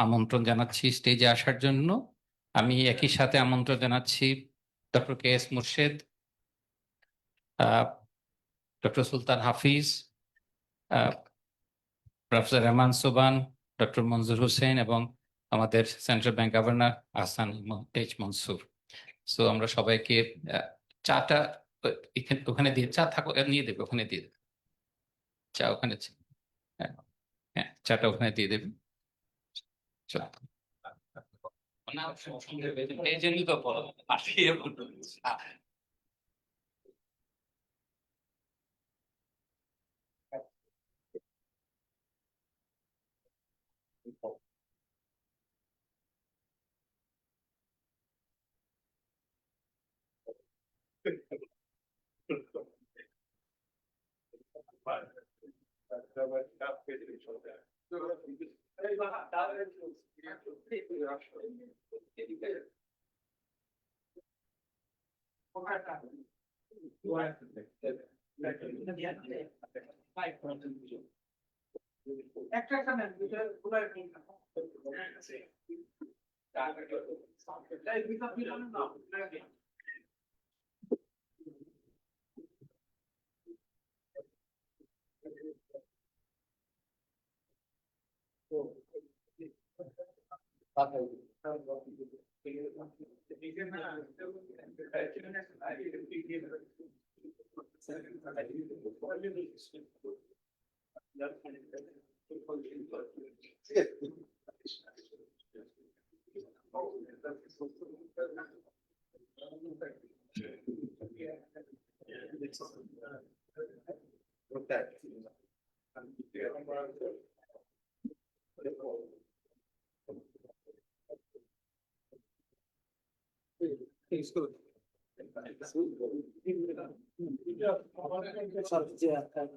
আমন্ত্রণ জানাচ্ছি স্টেজে আসার জন্য। আমি একই সাথে আমন্ত্রণ জানাচ্ছি doctor K S Murshed, doctor Sultan Hafiz, professor Rehman Sobhan, doctor Manzoor Hossain এবং আমাদের central bank governor Ahsan Mansur. So আমরা সবাইকে চাটা ওখানে দিয়ে, চা থাকো নিয়ে দেবে, ওখানে দিয়ে দেবে চা, ওখানে হ্যাঁ হ্যাঁ, চাটা ওখানে দিয়ে দেবে। এই জন্যই তো বলো পাঠিয়ে বলতো।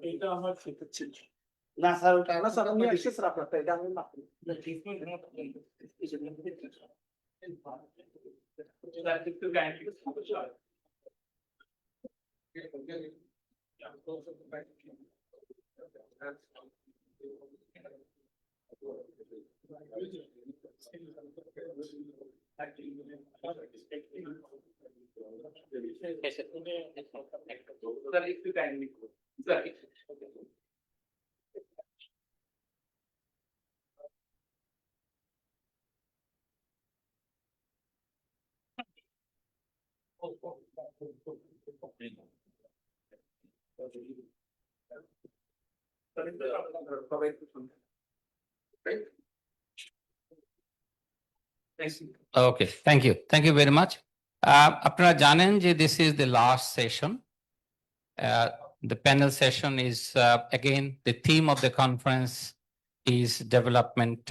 এটা আমার সেটা ছিল না স্যার, ওটা না স্যার, আমি এসে স্যার আপনারটা এটা আমি না ওকে, থ্যাংক ইউ ভেরি মাচ। আপনারা জানেন যে this is the last session. The panel session is again the theme of the conference is development,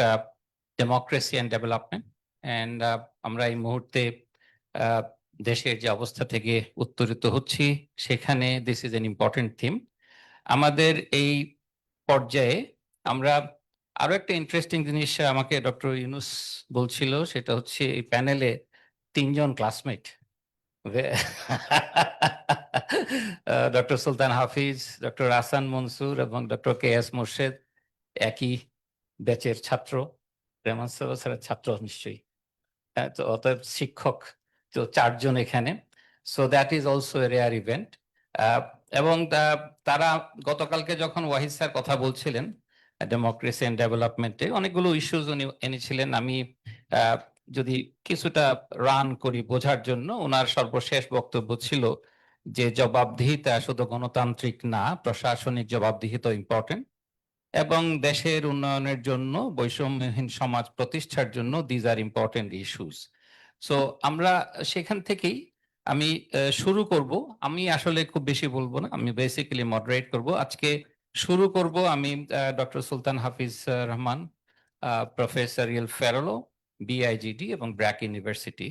democracy and development. And আমরা এই মুহূর্তে দেশের যে অবস্থা থেকে উত্তরিত হচ্ছি সেখানে this is an important theme. আমাদের এই পর্যায়ে আমরা আরো একটা ইন্টারেস্টিং জিনিস আমাকে ডক্টর ইউনুস বলছিল, সেটা হচ্ছে এই প্যানেলে 3 জন ক্লাসমেট, ডক্টর সুলতান হাফিজ, ডক্টর আহসান মনসুর এবং ডক্টর কে এস মুর্শেদ একই ব্যাচের ছাত্র, রেহমান স্যারের ছাত্র নিশ্চয়ই। তো অতএব শিক্ষক তো 4 জন এখানে। So that is also a rare event. এবং তারা গতকালকে যখন ওয়াহিদ স্যার কথা বলছিলেন ডেমোক্রেসি এন্ড ডেভেলপমেন্টে অনেকগুলো ইস্যুজ উনি এনেছিলেন। আমি যদি কিছুটা রান করি বোঝার জন্য, ওনার সর্বশেষ বক্তব্য ছিল যে জবাবদিহিতা শুধু গণতান্ত্রিক না, প্রশাসনিক জবাবদিহিতা ইম্পর্টেন্ট, এবং দেশের উন্নয়নের জন্য, বৈষম্যহীন সমাজ প্রতিষ্ঠার জন্য these are important issues. So আমরা সেখান থেকেই আমি শুরু করব। আমি আসলে খুব বেশি বলবো না, আমি বেসিক্যালি মডারেট করব। আজকে শুরু করব আমি ডক্টর সুলতান হাফিজ রহমান, প্রফেসরিয়াল ফেলো, বিআইজিডি এবং ব্র্যাক ইউনিভার্সিটি।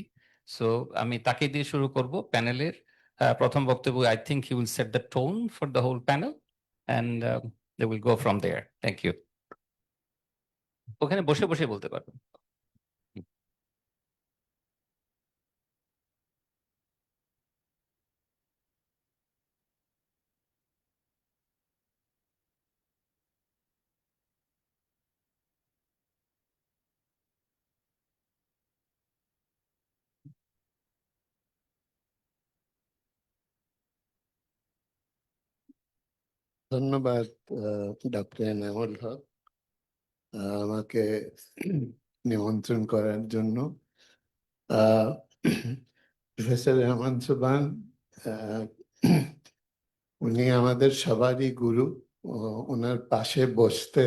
সো আমি তাকে দিয়ে শুরু করব প্যানেলের প্রথম বক্তব্য। I think he will set the tone for the whole panel and they will go from there. Thank you. ওখানে বসে বসে বলতে পারবেন। ধন্যবাদ ডক্টর এনামুল হক আমাকে নিমন্ত্রণ করার জন্য। প্রফেসর রহমান সোবহান উনি আমাদের সবারই গুরু। ওনার পাশে বসতে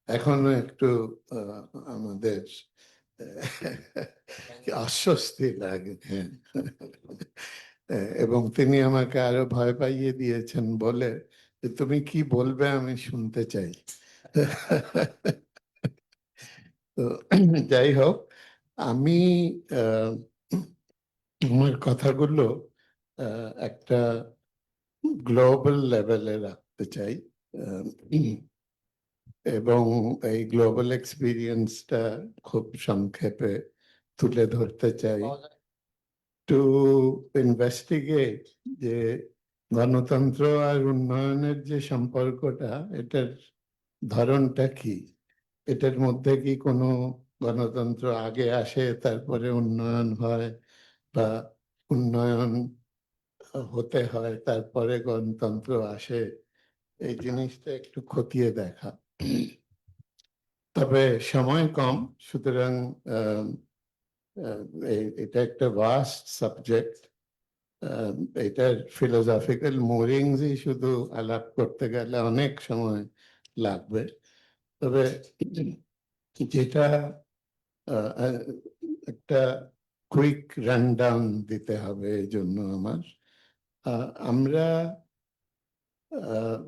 এখনো একটু আমাদের অস্বস্তি লাগে। এবং তিনি আমাকে আরো ভয় পাইয়ে দিয়েছেন বলে যে তুমি কি বলবে আমি শুনতে চাই। তো যাই হোক, আমি আমার কথাগুলো একটা গ্লোবাল লেভেলে রাখতে চাই এবং এই গ্লোবাল এক্সপিরিয়েন্সটা খুব সংক্ষেপে তুলে ধরতে চাই। টু ইনভেস্টিগেট যে গণতন্ত্র আর উন্নয়নের যে সম্পর্কটা, এটার ধরনটা কি, এটার মধ্যে কি কোনো গণতন্ত্র আগে আসে তারপরে উন্নয়ন হয়, বা উন্নয়ন হতে হয় তারপরে গণতন্ত্র আসে, এই জিনিসটা একটু খতিয়ে দেখা। তবে সময় কম, সুতরাং এটা একটা ভাস্ট সাবজেক্ট। এটার ফিলোসফিক্যাল মোরিংসই শুধু আলাপ করতে গেলে অনেক সময় লাগবে। তবে যেটা একটা কুইক রানডাউন দিতে হবে এই জন্য আমার, আমরা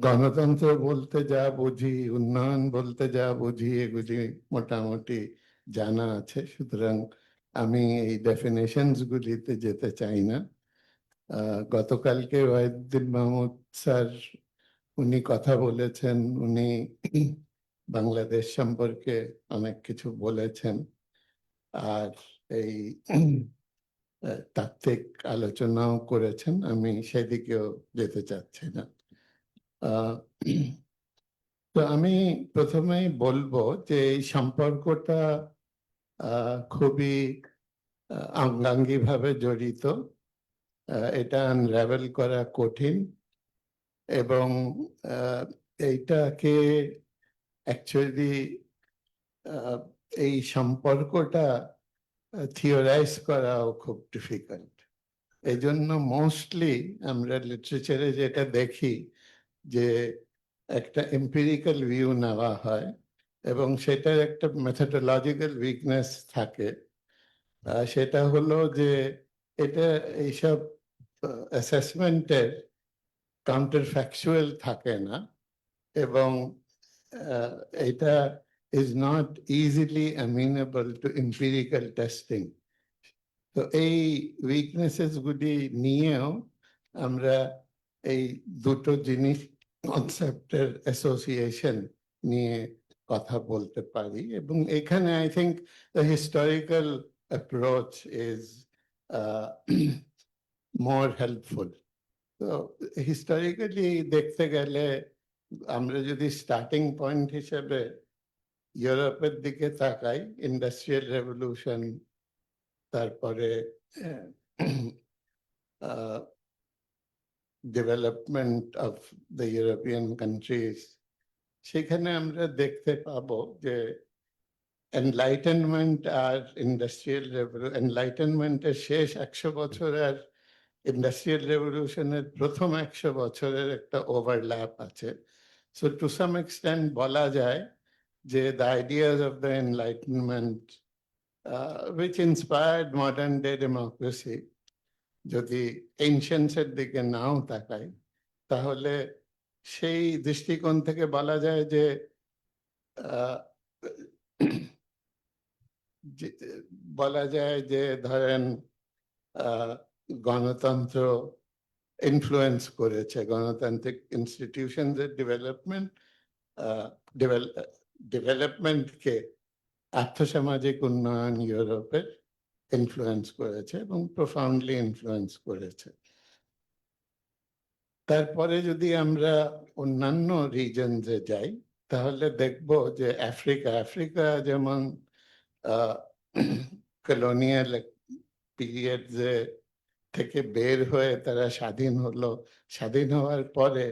গণতন্ত্র বলতে যা বুঝি, উন্নয়ন বলতে যা বুঝি, এগুলি মোটামুটি জানা আছে। সুতরাং আমি এই ডেফিনেশনস গুলিতে যেতে চাই না। গতকালকে ওয়াহিদুদ্দিন মাহমুদ স্যার উনি কথা বলেছেন, উনি বাংলাদেশ সম্পর্কে অনেক কিছু বলেছেন, আর এই তাত্ত্বিক আলোচনাও করেছেন। আমি সেদিকেও যেতে চাচ্ছি না। তো আমি প্রথমেই বলবো যে এই সম্পর্কটা খুবই অঙ্গাঙ্গি ভাবে জড়িত। এটা আনরাভেল করা কঠিন, এবং এইটাকে অ্যাকচুয়ালি এই সম্পর্কটা থিওরাইজ করাও খুব ডিফিকাল্ট। এই জন্য মোস্টলি আমরা লিটারেচারে যেটা দেখি যে একটা এম্পিরিক্যাল ভিউ নেওয়া হয়, এবং সেটার একটা মেথডোলজিক্যাল উইকনেস থাকে। সেটা হলো যে এটা এইসব অ্যাসেসমেন্টের কাউন্টার ফ্যাকচুয়াল থাকে না, এবং এটা is not easily amenable to empirical testing. তো এই উইকনেসেস গুলি নিয়েও আমরা এই দুটো জিনিস, কনসেপ্টের অ্যাসোসিয়েশন নিয়ে কথা বলতে পারি, এবং এখানে I think the historical approach is more helpful. তো হিস্টোরিক্যালি দেখতে গেলে আমরা যদি স্টার্টিং পয়েন্ট হিসেবে ইউরোপের দিকে তাকাই, ইন্ডাস্ট্রিয়াল রেভলিউশন, তারপরে development of the European countries, সেখানে আমরা দেখতে পাবো যে এনলাইটেনমেন্ট আর ইন্ডাস্ট্রিয়াল এনলাইটেনমেন্টের শেষ 100 বছর আর ইন্ডাস্ট্রিয়াল রেভলিউশনের প্রথম 100 বছরের একটা ওভারল্যাপ আছে। সো টু সাম এক্সটেন্ট বলা যায় যে the ideas of the enlightenment which inspired modern day democracy, যদি এনশিয়েন্টসের দিকে নাও তাকাই, তাহলে সেই দৃষ্টিকোণ থেকে বলা যায় যে বলা যায় যে ধরেন গণতন্ত্র ইনফ্লুয়েন্স করেছে, গণতান্ত্রিক ইনস্টিটিউশনসের ডেভেলপমেন্টকে আর্থসামাজিক উন্নয়ন ইউরোপের ইনফ্লুয়েন্স করেছে এবং প্রফাউন্ডলি ইনফ্লুয়েন্স করেছে। তারপরে যদি আমরা অন্যান্য রিজনসে যাই, তাহলে দেখব যে আফ্রিকা যেমন কলোনিয়াল পিরিয়ডে থেকে বের হয়ে তারা স্বাধীন হলো। স্বাধীন হওয়ার পরে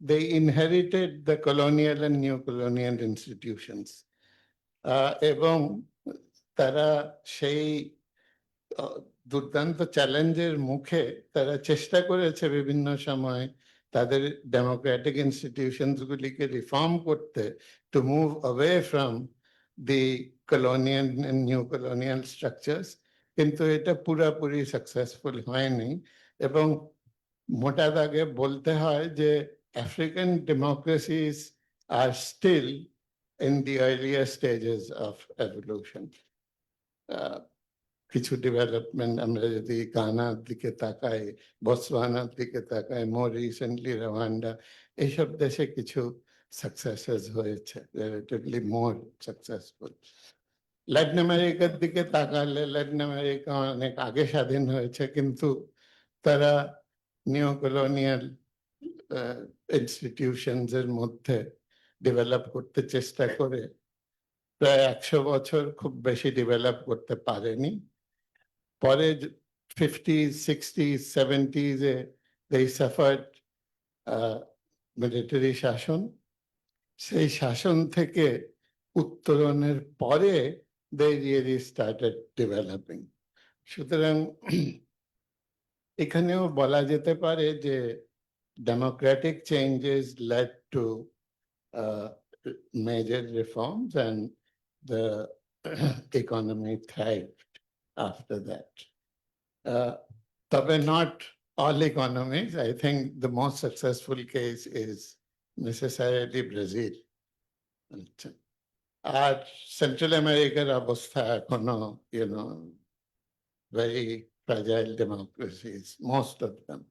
they inherited the colonial and neo-colonial institutions. এবং তারা সেই দুর্দান্ত চ্যালেঞ্জের মুখে তারা চেষ্টা করেছে বিভিন্ন সময় তাদের ডেমোক্রেটিক ইনস্টিটিউশনস গুলিকে রিফর্ম করতে, to move away from the colonial and new colonial structures, কিন্তু এটা পুরোপুরি সাকসেসফুল হয়নি। এবং মোটা দাগে বলতে হয় যে African democracies are still in the earlier stages of evolution. কিছু ডেভেলপমেন্ট আমরা যদি গানার দিকে তাকাই, বতসোয়ানার দিকে তাকাই, মোর রিসেন্টলি রোয়ান্ডা, এইসব দেশে কিছু সাকসেসেস হয়েছে, রিলেটিভলি মোর সাকসেসফুল। ল্যাটিন আমেরিকার দিকে তাকালে ল্যাটিন আমেরিকা অনেক আগে স্বাধীন হয়েছে, কিন্তু তারা নিও কলোনিয়াল ইনস্টিটিউশনস এর মধ্যে ডেভেলপ করতে চেষ্টা করে প্রায় 100 বছর খুব বেশি ডেভেলপ করতে পারেনি। পরে 50s, 60s, 70s A they suffered military শাসন। সেই শাসন থেকে উত্তরণের পরে they really started developing. সুতরাং এখানেও বলা যেতে পারে যে democratic changes led to major reforms and the economy thrived after that. But not all economies. I think the most successful case is necessarily Brazil. Our Central American অবস্থা এখনো, very fragile democracies, most of them.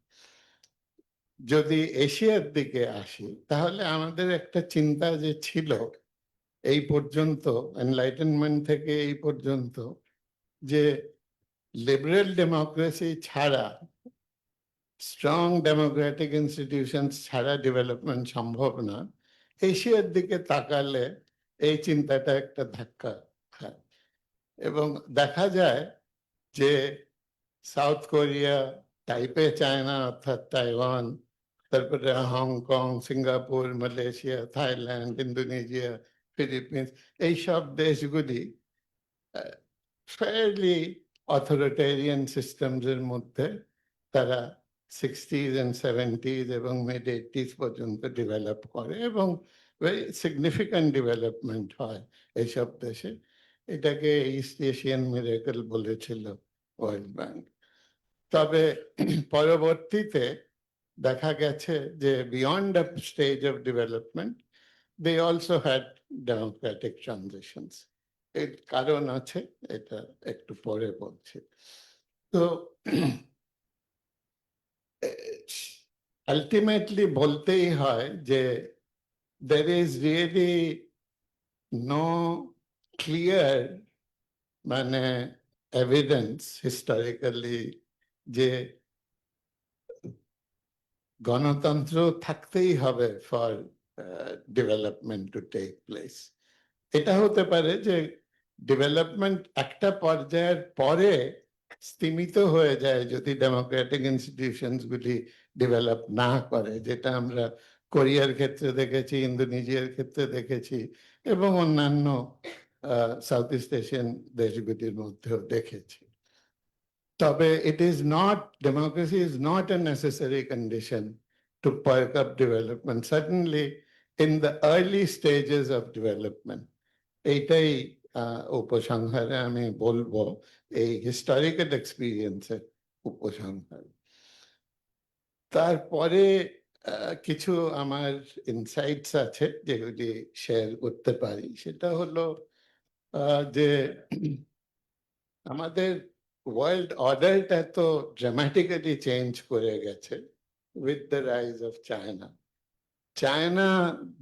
যদি এশিয়ার দিকে আসি, তাহলে আমাদের একটা চিন্তা যে ছিল এই পর্যন্ত, এনলাইটেনমেন্ট থেকে এই পর্যন্ত, যে লিবারেল ডেমোক্রেসি ছাড়া, স্ট্রং ডেমোক্রেটিক ইনস্টিটিউশনস ছাড়া ডেভেলপমেন্ট সম্ভব না। এশিয়ার দিকে তাকালে এই চিন্তাটা একটা ধাক্কা খায় এবং দেখা যায় যে সাউথ কোরিয়া, টাইপে চায়না অর্থাৎ তাইওয়ান, তারপরে Hong Kong, Singapore, Malaysia, Thailand, Indonesia, Philippines, এইসব দেশগুলি ফেয়ারলি অথরিটেরিয়ান সিস্টেমস এর মধ্যে তারা 60s and 70s এবং মিড 80s পর্যন্ত ডেভেলপ করে এবং ভেরি সিগনিফিক্যান্ট ডেভেলপমেন্ট হয় এইসব দেশে। এটাকে ইস্ট এশিয়ান মিরাকল বলেছিল ওয়ার্ল্ড ব্যাংক। তবে পরবর্তীতে দেখা গেছে যে beyond a stage of development they also had democratic transitions. এর কারণ আছে, এটা একটু পরে বলছি। তো আলটিমেটলি বলতেই হয় যে there is really no clear মানে evidence historically যে গণতন্ত্র থাকতেই হবে for development to take place. এটা হতে পারে যে ডেভেলপমেন্ট একটা পর্যায়ের পরে স্তীমিত হয়ে যায় যদি ডেমোক্রেটিক ইনস্টিটিউশনস গুলি ডেভেলপ না করে, যেটা আমরা কোরিয়ার ক্ষেত্রে দেখেছি, ইন্দোনেশিয়ার ক্ষেত্রে দেখেছি এবং অন্যান্য সাউথ ইস্ট এশিয়ান দেশগুলির মধ্যেও দেখেছি। তবে democracy is not a necessary condition to perk up development, certainly in the early stages of development. এইটাই উপসংহারে আমি বলবো, এই হিস্টোরিক্যাল এক্সপিরিয়েন্সের উপসংহার। তারপরে কিছু আমার ইনসাইটস আছে যেগুলি শেয়ার করতে পারি। সেটা হলো যে আমাদের ওয়ার্ল্ড অর্ডারটা তো ড্রামাটিক্যালি চেঞ্জ করে গেছে with the rise of China. China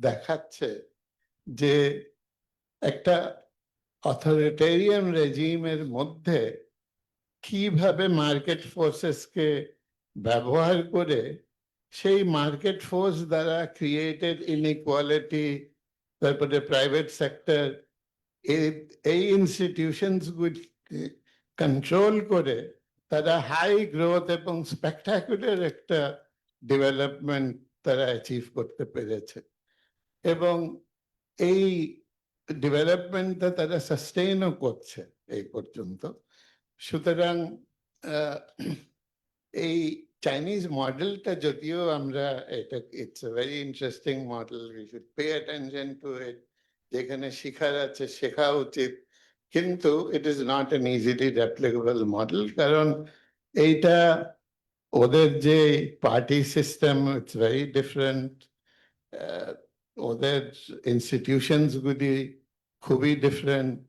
দেখাচ্ছে যে একটা অথরিটেরিয়ান রেজিমের মধ্যে কিভাবে মার্কেট ফোর্সেসকে ব্যবহার করে সেই মার্কেট ফোর্স দ্বারা ক্রিয়েটেড ইনইকুয়ালিটি, তারপরে প্রাইভেট সেক্টর, এই ইনস্টিটিউশনস গুলি কন্ট্রোল করে তারা হাই গ্রোথ এবং স্পেকটাকুলার একটা ডেভেলপমেন্ট তারা অ্যাচিভ করতে পেরেছে এবং এই ডেভেলপমেন্টটা তারা সাস্টেইনও করছে এই পর্যন্ত। সুতরাং এই চাইনিজ মডেলটা যদিও আমরা এটা it's a very interesting model, we should pay attention to it, যেখানে শেখার আছে শেখা উচিত, কিন্তু it is not an easily replicable model, কারণ এইটা ওদের যে party system it's very different, ওদের ইনস্টিটিউশনস গুলি খুবই ডিফারেন্ট,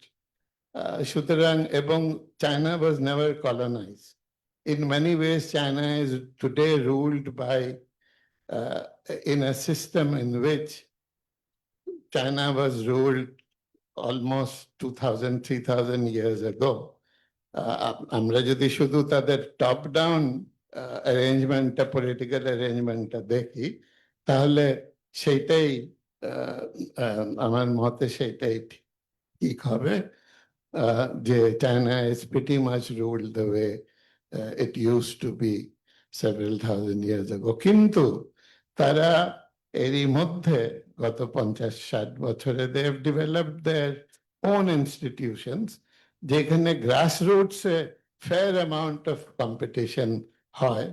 সুতরাং এবং China was never colonize. In many ways, China is today ruled by, in a system in which China was ruled almost 2000, 3000 years ago. আমরা যদি শুধু তাদের টপ ডাউন অ্যারেঞ্জমেন্টটা, পলিটিক্যাল অ্যারেঞ্জমেন্টটা দেখি, তাহলে সেইটাই আমার মতে সেইটাই ঠিক হবে, যে China is pretty much ruled the way it used to be several thousand years ago. কিন্তু তারা এরই মধ্যে গত 50-60 বছরে they have developed their own institutions, যেখানে grassroots a fair amount of competition হয়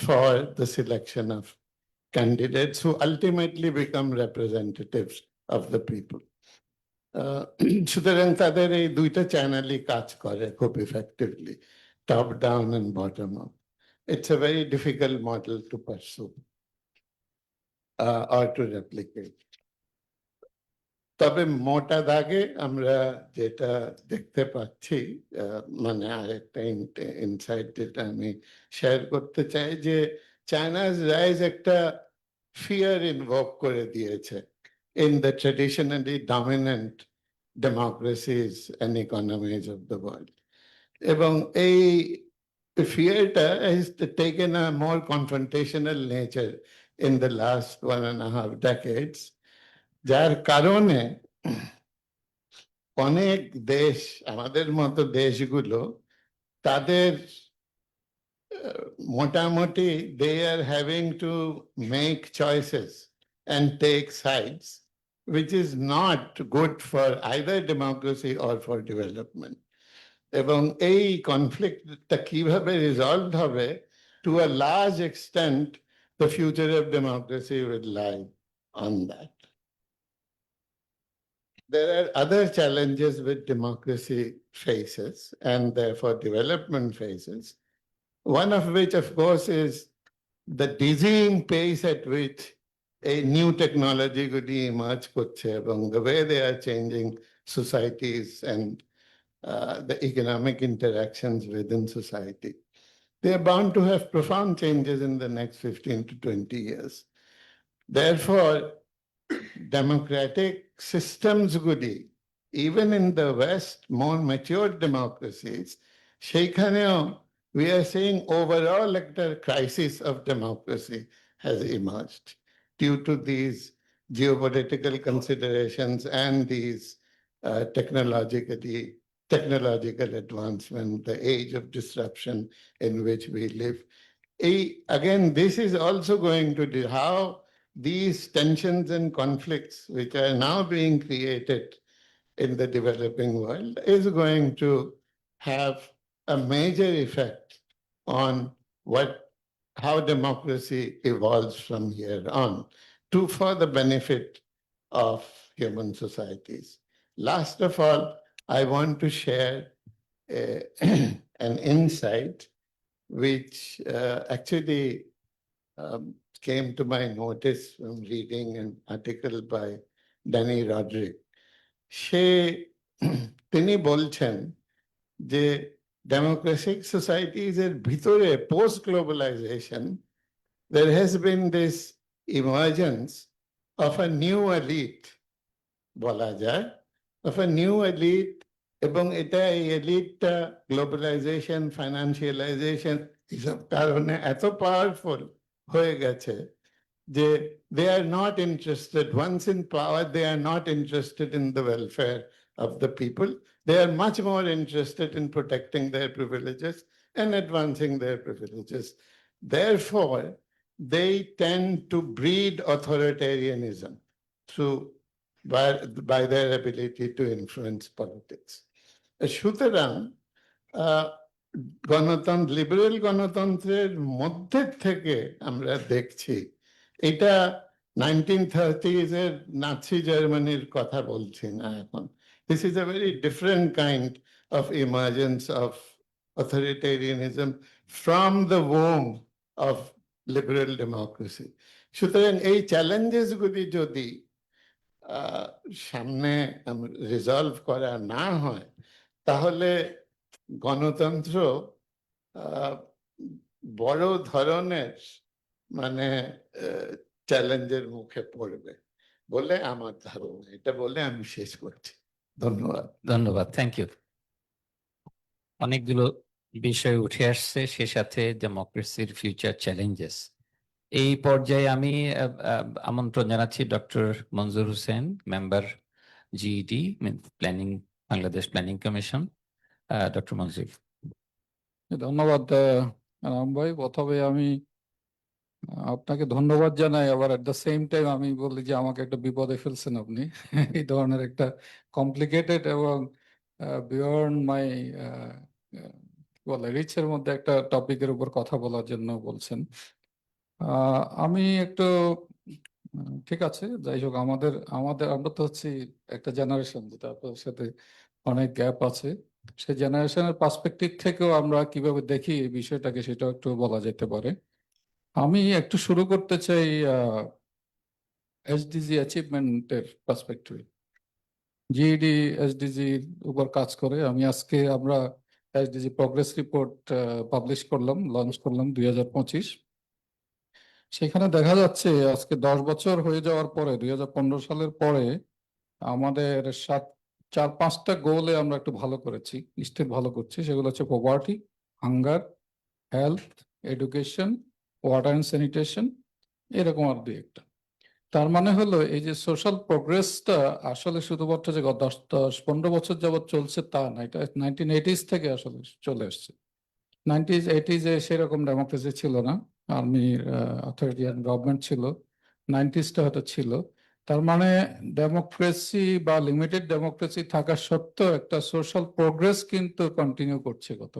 for the selection of candidates who ultimately become representatives of the people. সুতরাং তাদের এই দুইটা চ্যানেলই কাজ করে খুব effectively, top down and bottom up. It's a very difficult model to pursue or to replicate. তবে মোটা দাগে আমরা যেটা দেখতে পাচ্ছি, মানে আরেকটা ইনসাইট যেটা আমি শেয়ার করতে চাই, যে চায়নার রাইজ একটা ফিয়ার ইনভোক করে দিয়েছে in the traditionally dominant democracies and economies of the world. এবং এই fearটা has taken a more confrontational nature in the last 1.5 decades, যার কারণে অনেক দেশ, আমাদের মতো দেশগুলো, তাদের মোটামুটি they are having to make choices and take sides, which is not good for either democracy or for development. এবং এই কনফ্লিক্টটা কিভাবে রিজলভ হবে, to a large extent the future of democracy will lie on that. There are other challenges which democracy faces and therefore development faces, one of which of course is the dizzying pace at which a new technology could emerge করছে এবং the way they are changing societies and the economic interactions within society. They are bound to have profound changes in the next 15 to 20 years. Therefore, democratic systems গুলি, even in the West, more mature democracies, সেইখানেও we are seeing overall a crisis of democracy has emerged due to these geopolitical considerations and these technological advancement, the age of disruption in which we live. Again, this is also going to do how these tensions and conflicts which are now being created in the developing world is going to have a major effect on how democracy evolves from here on for the benefit of human societies. Last of all, I want to share an insight which actually came to my notice from reading an article by Danny Roderick. তিনি বলছেন যে democratic societies এর ভিতরে post globalization there has been this emergence of a new elite, বলা যায়, of a new elite, এবং এটা এই এলিটটা গ্লোবালাইজেশন, ফাইন্যান্সিয়ালাইজেশন এসব কারণে এত পাওয়ারফুল হয়ে গেছে যে they are not interested, once in power, they are not interested in the welfare of the people. They are much more interested in protecting their privileges and advancing their privileges. Therefore, they tend to breed authoritarianism through by their ability to influence politics. সুতরাং গণতন্ত্র liberal গণতন্ত্রের মধ্যে থেকে আমরা দেখছি এটা 1930s এর Nazi জার্মানির কথা বলছি না এখন। This is a very different kind of emergence of authoritarianism from the womb of liberal democracy. সুতরাং এই চ্যালেঞ্জেস গুলি যদি সামনে রিজলভ করা না হয় তাহলে গণতন্ত্র বড় ধরনের মানে চ্যালেঞ্জের মুখে পড়বে বলে আমার ধারণা। এটা বলে আমি শেষ করছি। ধন্যবাদ। ধন্যবাদ, থ্যাংক ইউ। অনেকগুলো বিষয় উঠে আসছে, সে সাথে ডেমোক্রেসির ফিউচার চ্যালেঞ্জেস। এই পর্যায়ে আমি আমন্ত্রণ জানাচ্ছি doctor Manzoor Hossain, member GED planning, Bangladesh planning commission. Doctor Manzoor. ধন্যবাদ রাম ভাই। প্রথমে আমি আপনাকে ধন্যবাদ জানাই, আবার এট দ্য সেম টাইম আমি বলি যে আমাকে একটা বিপদে ফেলছেন আপনি। এই ধরনের একটা কমপ্লিকেটেড এবং বিয়ন্ড মাই বলে রিচের মধ্যে একটা টপিকের উপর কথা বলার জন্য বলছেন। আমি একটু ঠিক আছে, যাই হোক, আমাদের আমাদের আমরা তো হচ্ছি একটা জেনারেশন যেটা আপনার সাথে অনেক গ্যাপ আছে। সেই জেনারেশনের পার্সপেক্টিভ থেকেও আমরা কিভাবে দেখি এই বিষয়টাকে সেটা একটু বলা যেতে পারে। আমি একটু শুরু করতে চাই এসডিজি অ্যাচিভমেন্টের পার্সপেক্টিভ। জিইডি এসডিজির উপর কাজ করে। আমরা এসডিজি প্রগ্রেস রিপোর্ট পাবলিশ করলাম, লঞ্চ করলাম 2025। সেখানে দেখা যাচ্ছে আজকে 10 বছর হয়ে যাওয়ার পরে 2015 সালের পরে আমাদের 4-5টা গোলে আমরা একটু ভালো করেছি, স্টেপ ভালো করছি। সেগুলো হচ্ছে poverty, hunger, health, education, water and sanitation, এরকম আর 2-1টা। তার মানে হলো এই যে সোশ্যাল প্রোগ্রেসটা আসলে শুধুমাত্র যে 10-15 বছর যাবৎ চলছে তা না, এটা 1980s থেকে আসলে চলে আসছে। 1980s সেরকম ডেমোক্রেসি ছিল না, আর্মির অথরিটিয়ান গভর্নমেন্ট ছিল। 90sটা হয়তো ছিল। তার মানে ডেমোক্রেসি বা লিমিটেড ডেমোক্রেসি থাকা সত্ত্বেও একটা সোশ্যাল প্রোগ্রেস কিন্তু কন্টিনিউ করছে গত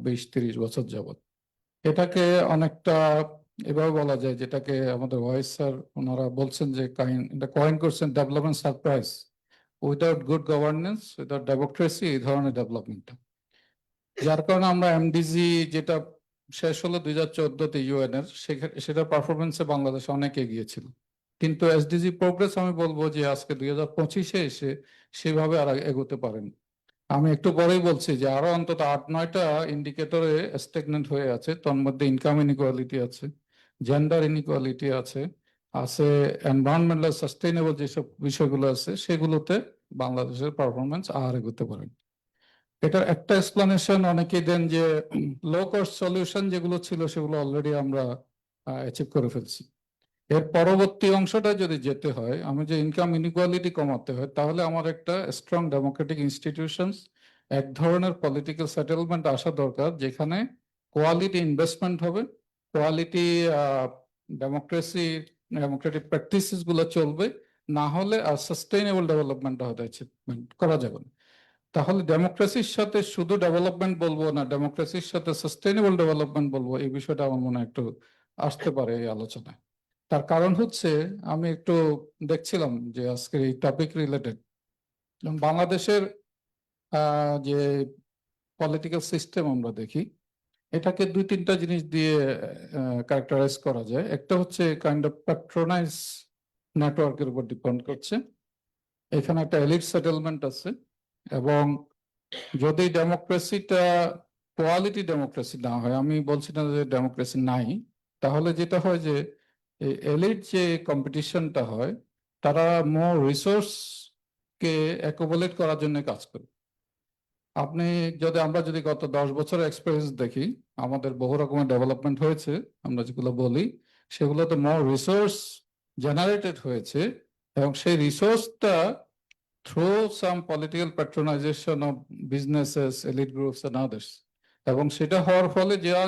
20-30 বছর যাবৎ। এটাকে অনেকটা এভাবে বলা যায়, যেটাকে আমাদের ভয়েস স্যার ওনারা বলছেন যে এটা কয়েন করছেন development surprise. Without good governance, without democracy, এই ধরনের ডেভেলপমেন্টটা, যার কারণে আমরা এমডিজি যেটা শেষ হলো 2014-তে ইউএন এর, সেটা পারফরমেন্সে বাংলাদেশ অনেক এগিয়ে ছিল। কিন্তু এসডিজি প্রোগ্রেস আমি বলবো যে আজকে 2025-এ এসে সেভাবে আর এগোতে পারেন। আমি একটু পরেই বলছি যে আরো অন্তত 8-9টা ইন্ডিকেটরে স্টেগনেন্ট হয়ে আছে। তার মধ্যে ইনকাম ইনইকুয়ালিটি আছে, জেন্ডার ইনইকুয়ালিটি আছে, এনভায়রনমেন্টাল সাস্টেইনেবল যেসব বিষয়গুলো আছে সেগুলোতে বাংলাদেশের পারফরমেন্স আর এগোতে পারেন। এটার একটা এক্সপ্লেনেশন অনেকেই দেন যে লো কস্ট সলিউশন যেগুলো ছিল সেগুলো অলরেডি আমরা অ্যাচিভ করে ফেলছি। এর পরবর্তী অংশটা যদি যেতে হয়, আমি যে ইনকাম ইনইকুয়ালিটি কমাতে হয়, তাহলে আমার একটা স্ট্রং ডেমোক্রেটিক ইনস্টিটিউশনস, এক ধরনের পলিটিক্যাল সেটেলমেন্ট আসা দরকার যেখানে কোয়ালিটি ইনভেস্টমেন্ট হবে, কোয়ালিটি ডেমোক্রেটিক প্র্যাকটিসেস গুলো চলবে, না হলে আর সাস্টেইনেবল ডেভেলপমেন্টটা হয়তো অ্যাচিভমেন্ট করা যাবে না। তাহলে ডেমোক্রেসির সাথে শুধু ডেভেলপমেন্ট বলবো না, ডেমোক্রেসির সাথে সাস্টেইনেবল ডেভেলপমেন্ট বলবো, এই বিষয়টা আমার মনে হয় একটু আসতে পারে এই আলোচনায়। তার কারণ হচ্ছে আমি একটু দেখছিলাম যে আজকের এই টপিক রিলেটেড বাংলাদেশের যে পলিটিক্যাল সিস্টেম আমরা দেখি, এটাকে 2-3টা জিনিস দিয়ে ক্যারেক্টারাইজ করা যায়। একটা হচ্ছে কাইন্ড অফ প্যাট্রোনাইজ নেটওয়ার্কের উপর ডিপেন্ড করছে। এখানে একটা এলিট সেটেলমেন্ট আছে, এবং যদি ডেমোক্রেসিটা কোয়ালিটি ডেমোক্রেসি না হয়, আমি বলছি না যে ডেমোক্রেসি নাই, তাহলে যেটা হয় যে এলিট যে কম্পিটিশনটা হয়, তারা মোর রিসোর্স কে অ্যাকুমুলেট করার জন্য কাজ করে। আমরা যদি গত 10 বছরের এক্সপেরিয়েন্স দেখি, আমাদের বহু রকমের ডেভেলপমেন্ট হয়েছে, আমরা যেগুলো বলি সেগুলোতে মোর রিসোর্স জেনারেটেড হয়েছে, এবং সেই রিসোর্সটা through some political patronization of businesses, elite groups and others, এবং সেটা হওয়ার ফলে যা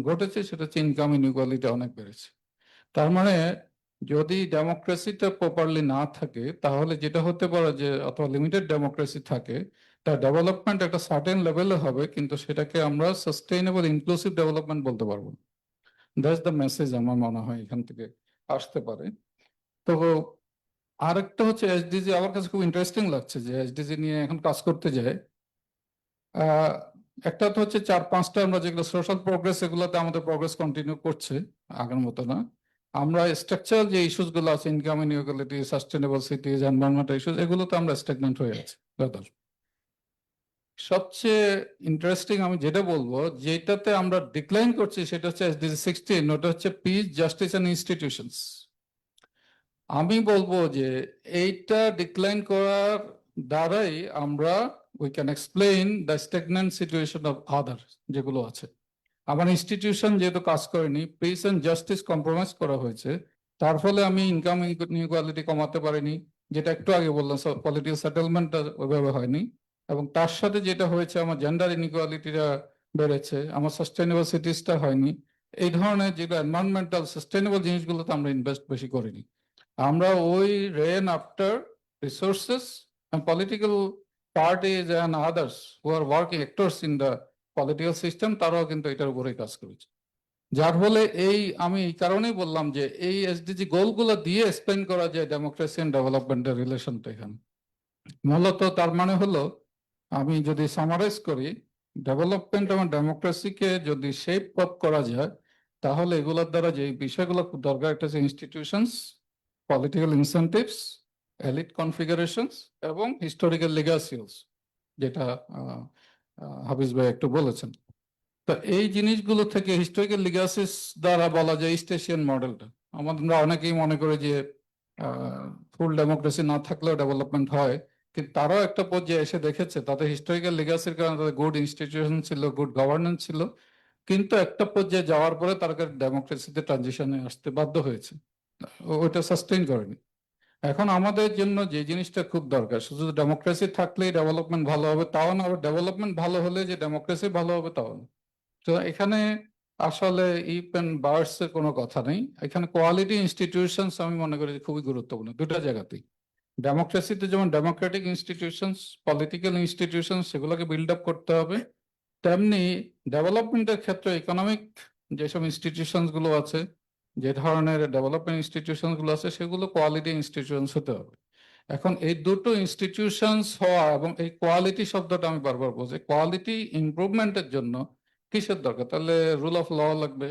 ঘটেছে সেটা হচ্ছে ইনকাম ইনইকুয়ালিটি অনেক বেড়েছে। তার মানে যদি ডেমোক্রেসিটা প্রপারলি না থাকে তাহলে যেটা হতে পারে যে, অথবা লিমিটেড ডেমোক্রেসি থাকে, তার ডেভেলপমেন্ট একটা সার্টেন লেভেলে হবে, কিন্তু সেটাকে আমরা সাস্টেইনেবল ইনক্লুসিভ ডেভেলপমেন্ট বলতে পারবো না। দ্যাটস দ্য মেসেজ আমার মনে হয় এখান থেকে আসতে পারে। তো আরেকটা হচ্ছে এসডিজি, আমার কাছে খুব ইন্টারেস্টিং লাগছে যে এসডিজি নিয়ে এখন কাজ করতে যায়। একটা তো হচ্ছে 4-5টা আমরা যেগুলো সোশ্যাল প্রোগ্রেস, এগুলোতে আমাদের প্রোগ্রেস কন্টিনিউ করছে, আগের মতো না। আমরা স্ট্রাকচারাল যে ইস্যুস গুলো আছে, income inequality, sustainable সিটিজ, environmental issues, এগুলো তো আমরা স্ট্যাগনেন্ট হয়ে আছি। সবচেয়ে ইন্টারেস্টিং আমি যেটা বলবো, যেটাতে আমরা ডিক্লাইন করছি সেটা হচ্ছে এসডিজি 16, ওটা হচ্ছে পিস, জাস্টিস এন্ড ইনস্টিটিউশনস। আমি বলবো যে এইটা ডিক্লাইন করার দ্বারাই আমরা we can explain the stagnant situation of other যেগুলো আছে। আমার ইনস্টিটিউশন যেহেতু কাজ করেনি, পিস এন্ড জাস্টিস কম্প্রোমাইজ করা হয়েছে, তার ফলে আমি ইনকাম ইনইকুয়ালিটি কমাতে পারিনি, যেটা একটু আগে বললাম, পলিটিক্যাল সেটেলমেন্টটা ওইভাবে হয়নি। এবং তার সাথে যেটা হয়েছে, আমার জেন্ডার ইনইকুয়ালিটিটা বেড়েছে, আমার সাস্টেনেবল সিটিজটা হয়নি। এই ধরনের যেগুলো এনভায়রনমেন্টাল সাস্টেনেবল জিনিসগুলোতে আমরা ইনভেস্ট বেশি করিনি। আমরা ওই run after resources and political parties and others who are working actors in the political system, তারাও কিন্তু এটার উপরেই কাজ করেছে। যার ফলে আমি এই কারণেই বললাম যে এই এসডিজি গোলগুলো দিয়ে এক্সপ্লেন করা যায় ডেমোক্রেসি এন্ড ডেভেলপমেন্টের রিলেশনটা এখানে। মূলত তার মানে হলো, আমি যদি সামারাইজ করি, ডেভেলপমেন্ট এবং ডেমোক্রেসিকে যদি শেপ আপ করা যায়, তাহলে এগুলোর দ্বারা যে বিষয়গুলো খুব দরকার, একটা হচ্ছে ইনস্টিটিউশনস, পলিটিক্যাল ইনসেন্টিভস, এলিট কনফিগারেশনস এবং হিস্টোরিক্যাল লিগাসিস, যেটা হাফিজ ভাই একটু বলেছেন। তো এই জিনিসগুলো থেকে, হিস্টোরিক্যাল লিগাসিস দ্বারা বলা যায় ইস্ট এশিয়ান মডেলটা। আমরা অনেকেই মনে করি যে ফুল ডেমোক্রেসি না থাকলেও ডেভেলপমেন্ট হয়, কিন্তু তারাও একটা পর্যায়ে এসে দেখেছে তাদের হিস্টোরিক্যাল লিগাসির কারণে তাদের গুড ইনস্টিটিউশন ছিল, গুড গভর্নেন্স ছিল, কিন্তু একটা পর্যায়ে যাওয়ার পরে তারা ডেমোক্রেসিতে ট্রানজিশনে আসতে বাধ্য হয়েছে, ওইটা সাস্টেইন করেনি। এখন আমাদের জন্য যে জিনিসটা খুব দরকার, শুধু ডেমোক্রেসি থাকলেই ডেভেলপমেন্ট ভালো হবে তাও না, আবার ডেভেলপমেন্ট ভালো হলে যে ডেমোক্রেসি ভালো হবে তাও না। তো এখানে আসলে ইফ এন্ড বার্ডস এর কোনো কথা নেই, এখানে কোয়ালিটি ইনস্টিটিউশনস আমি মনে করি খুবই গুরুত্বপূর্ণ দুটা জায়গাতেই। ডেমোক্রেসিতে যেমন ডেমোক্রেটিক ইনস্টিটিউশনস, পলিটিক্যাল ইনস্টিটিউশনস, সেগুলোকে বিল্ড আপ করতে হবে, তেমনি ডেভেলপমেন্টের ক্ষেত্রে ইকোনমিক যেসব ইনস্টিটিউশনস গুলো আছে, যে ধরনের ডেভেলপমেন্ট ইনস্টিটিউশন গুলো আছে, সেগুলো কোয়ালিটি ইনস্টিটিউশনস হতে হবে। এখন এই দুটো ইনস্টিটিউশনস হওয়া এবং এই কোয়ালিটি শব্দটা আমি বারবার বলছি, কোয়ালিটি ইমপ্রুভমেন্টের জন্য কিসের দরকার? তাহলে রুল অফ ল লাগবে,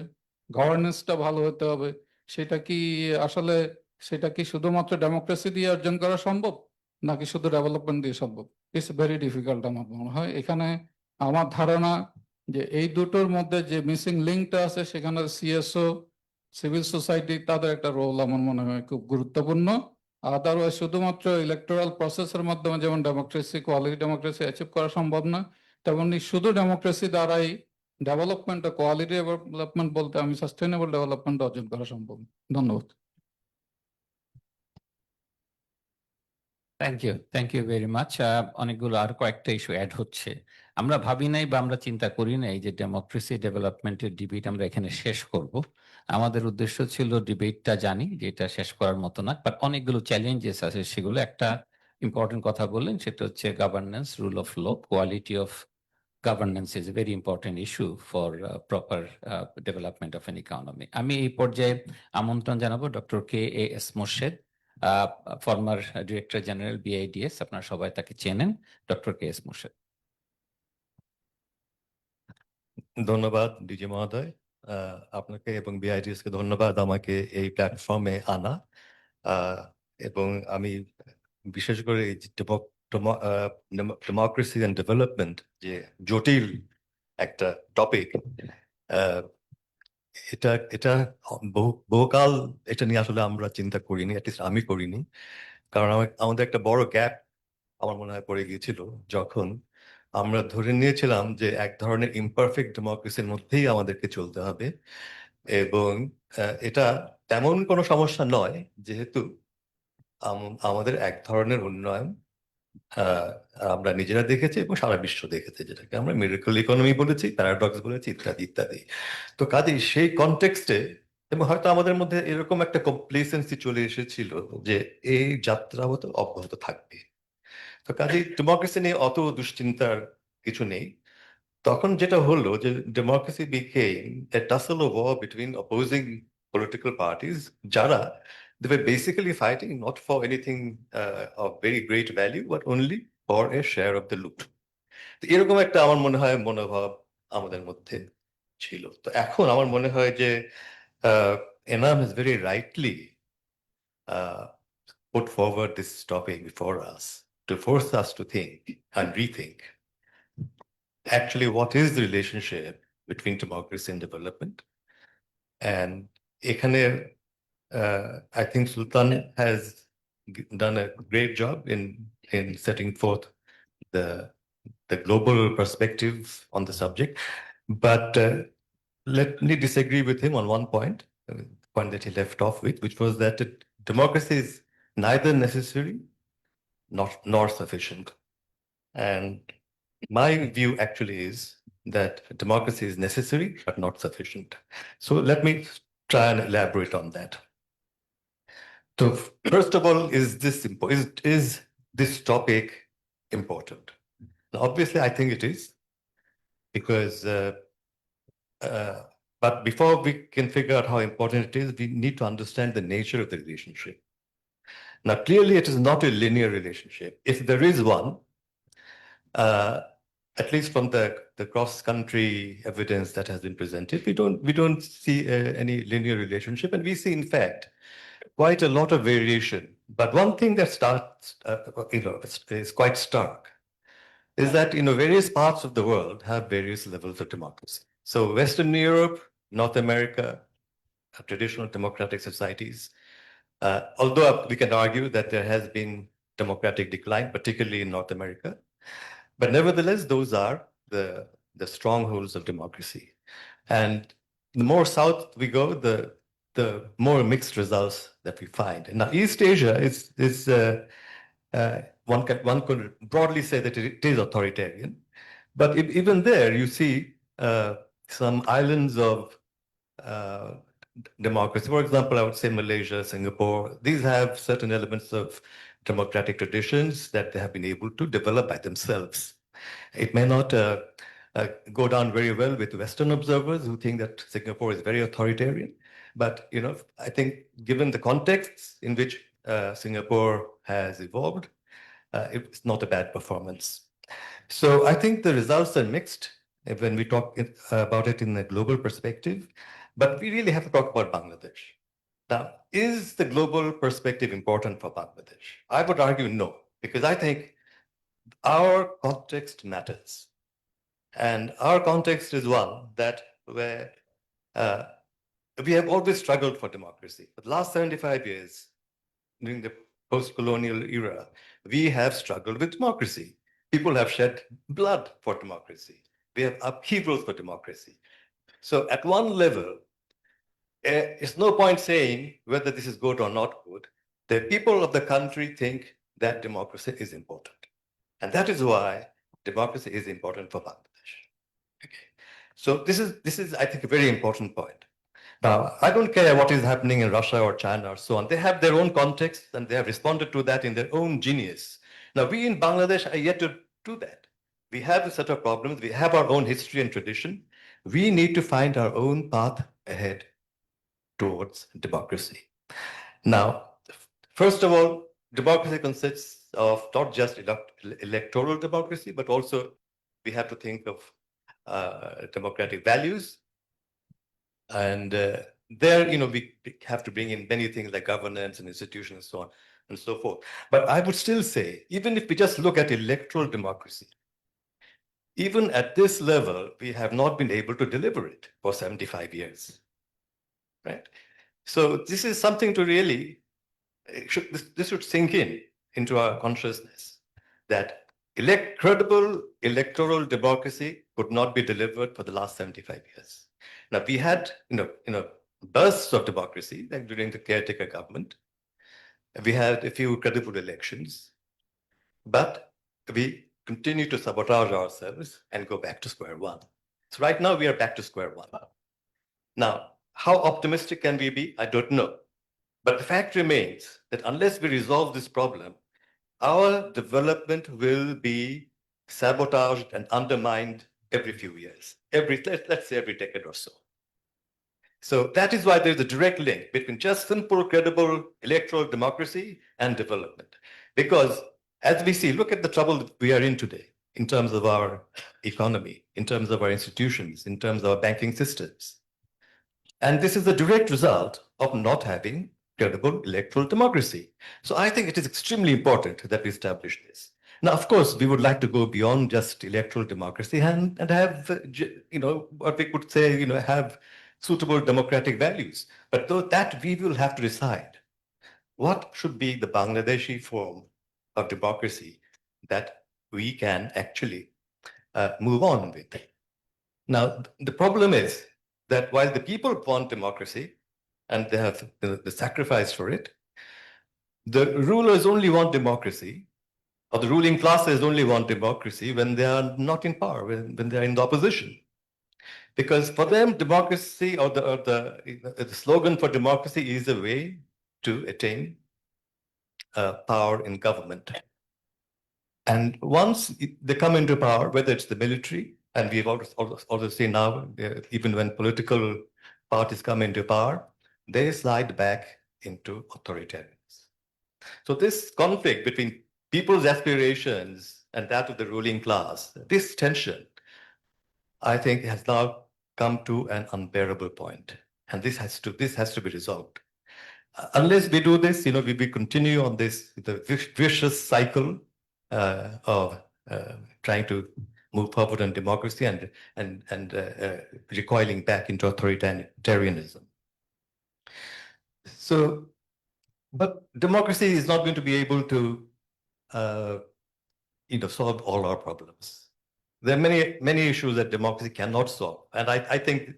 গভর্নেন্সটা ভালো হতে হবে। সেটা কি আসলে, সেটা কি শুধুমাত্র ডেমোক্রেসি দিয়ে অর্জন করা সম্ভব, নাকি শুধু ডেভেলপমেন্ট দিয়ে সম্ভব? ইটস ভেরি ডিফিকাল্ট আমার মনে হয়। এখানে আমার ধারণা যে এই দুটোর মধ্যে যে মিসিং লিঙ্কটা আছে, সেখানে সিএসও, সিভিল সোসাইটি, তাদের একটা রোল আমার মনে হয় খুব গুরুত্বপূর্ণ। আদারওয়াইজ শুধুমাত্র ইলেকটোরাল প্রসেসের মাধ্যমে যেমন ডেমোক্রেসি, কোয়ালিটি ডেমোক্রেসি অ্যাচিভ করা সম্ভব না, তেমনি শুধু ডেমোক্রেসি দ্বারাই ডেভেলপমেন্ট, কোয়ালিটি ডেভেলপমেন্ট বলতে আমি সাস্টেইনেবল ডেভেলপমেন্ট অর্জন করা সম্ভব। ধন্যবাদ। Thank you very much. অনেকগুলো আর কয়েকটা ইস্যু অ্যাড হচ্ছে। আমরা ভাবি নাই বা আমরা চিন্তা করি নাই যে ডেমোক্রেসি ডেভেলপমেন্টের ডিবেট আমরা এখানে শেষ করব। আমাদের উদ্দেশ্য ছিল ডিবেটটা জানি যে এটা শেষ করার মতো না, বাট অনেকগুলো চ্যালেঞ্জেস আছে, সেগুলো একটা ইম্পর্টেন্ট কথা বললেন, সেটা হচ্ছে governance, rule of law, quality of governance is a very important issue for proper development of an economy. আমি এই পর্যায়ে আমন্ত্রণ জানাবো doctor KAS Morshed, former director general BIDS, আপনারা সবাই তাকে চেনেন। Doctor KS Morshed. ধন্যবাদ ডিজি মহোদয়, আপনাকে এবং BIDS কে ধন্যবাদ আমাকে এই প্ল্যাটফর্মে আনা। এবং আমি বিশেষ করে ডেমোক্রেসি এন্ড ডেভেলপমেন্ট যে জটিল একটা টপিক, এটা এটা বহুকাল এটা নিয়ে আসলে আমরা চিন্তা করিনি, অ্যাটলিস্ট আমি করিনি। কারণ আমাদের একটা বড় গ্যাপ আমার মনে হয় পড়ে গিয়েছিল, যখন আমরা ধরে নিয়েছিলাম যে এক ধরনের ইমপারফেক্ট ডেমোক্রেসির মধ্যেই আমাদেরকে চলতে হবে, এবং এটা তেমন কোনো সমস্যা নয়, যেহেতু আমাদের এক ধরনের উন্নয়ন আহ, আমরা নিজেরা দেখেছি এবং সারা বিশ্ব দেখেছে, যেটাকে আমরা মিরাকল ইকোনমি বলেছি, প্যারাডক্স বলেছি, ইত্যাদি ইত্যাদি। তো কাজেই সেই কনটেক্সটে এবং হয়তো আমাদের মধ্যে এরকম একটা কমপ্লেসেন্সি চলে এসেছিল যে এই যাত্রা হয়তো অব্যাহত থাকবে। তো কাজেই ডেমোক্রেসি নিয়ে অত দুশ্চিন্তার কিছু নেই। তখন যেটা হলো যে democracy became a tussle of war between opposing political parties, যারা they were basically fighting not for anything of very great value but only for a share of the loot. তো এরকম একটা আমার মনে হয় মনোভাব আমাদের মধ্যে ছিল। তো এখন আমার মনে হয় যে Enam has very rightly put forward this topic before us to force us to think and rethink actually what is the relationship between democracy and development. And এখানে I think Sultan has done a great job in setting forth the global perspective on the subject. But let me disagree with him on one point, point that he left off with, which was that democracy is neither necessary nor sufficient. And my view actually is that democracy is necessary but not sufficient. So let me try and elaborate on that. So first of all, is this topic important? Now, obviously, I think it is, because but before we can figure out how important it is, we need to understand the nature of the relationship. Now, clearly, it is not a linear relationship. If there is one, at least from the cross-country evidence that has been presented, we don't see any linear relationship, and we see, in fact, quite a lot of variation. But one thing that is quite stark is that various parts of the world have various levels of democracy. So Western Europe, North America, traditional democratic societies, although we can argue that there has been democratic decline, particularly in North America, but nevertheless, those are the strongholds of democracy. And the more south we go, the more mixed results that we find. And now East Asia is one could broadly say that it is authoritarian, but even there you see some islands of democracy. For example, I would say Malaysia, Singapore. These have certain elements of democratic traditions that they have been able to develop by themselves. It may not go down very well with Western observers who think that Singapore is very authoritarian. But I think given the contexts in which Singapore has evolved, it's not a bad performance. So I think the results are mixed when we talk about it in a global perspective. But we really have to talk about Bangladesh. Now, is the global perspective important for Bangladesh? I would argue no, because I think our context matters. And our context is one that where we have always struggled for democracy. For the last 75 years, during the post-colonial era, we have struggled with democracy. People have shed blood for democracy. We have upheavals for democracy. So at one level, it's no point saying whether this is good or not good. The people of the country think that democracy is important. And that is why democracy is important for Bangladesh. Okay. So this is, I think, a very important point. Now, I don't care what is happening in Russia or China or so on. They have their own context and they have responded to that in their own genius. Now, we in Bangladesh are yet to do that. We have a set of problems. We have our own history and tradition. We need to find our own path ahead towards democracy. Now, first of all, democracy consists of not just electoral democracy, but also we have to think of democratic values. And there, we have to bring in many things like governance and institutions and so on and so forth. But I would still say, even if we just look at electoral democracy, even at this level, we have not been able to deliver it for 75 years, right? So this is something to really, this should sink into our consciousness, that credible electoral democracy could not be delivered for the last 75 years. Now, we had, bursts of democracy, like during the caretaker government. We had a few credible elections. but we continue to sabotage ourselves and go back to square one. So right now we are back to square one. Now, how optimistic can we be? I don't know. But the fact remains that unless we resolve this problem, our development will be sabotaged and undermined every few years, let's say every decade or so. So that is why there's a direct link between just simple, credible electoral democracy and development. Because as we see, look at the trouble that we are in today in terms of our economy, in terms of our institutions, in terms of our banking systems. And this is a direct result of not having credible electoral democracy. So I think it is extremely important that we establish this. Now, of course, we would like to go beyond just electoral democracy and have, what we could say, have suitable democratic values. But though that we will have to decide what should be the Bangladeshi form of democracy that we can actually move on with. Now, the problem is that while the people want democracy and they have the sacrifice for it, the rulers only want democracy, or the ruling classes only want democracy when they are not in power, when they are in the opposition. Because for them, democracy or the slogan for democracy is a way to attain power in government. And once they come into power, whether it's the military, and we've also seen now, even when political parties come into power, they slide back into authoritarianism. So this conflict between people's aspirations and that of the ruling class, this tension, I think, has now come to an unbearable point, and this has to be resolved. Unless we do this, we continue on the vicious cycle of trying to move forward on democracy and recoiling back into authoritarianism. So, but democracy is not going to be able to, solve all our problems. There are many issues that democracy cannot solve, and I think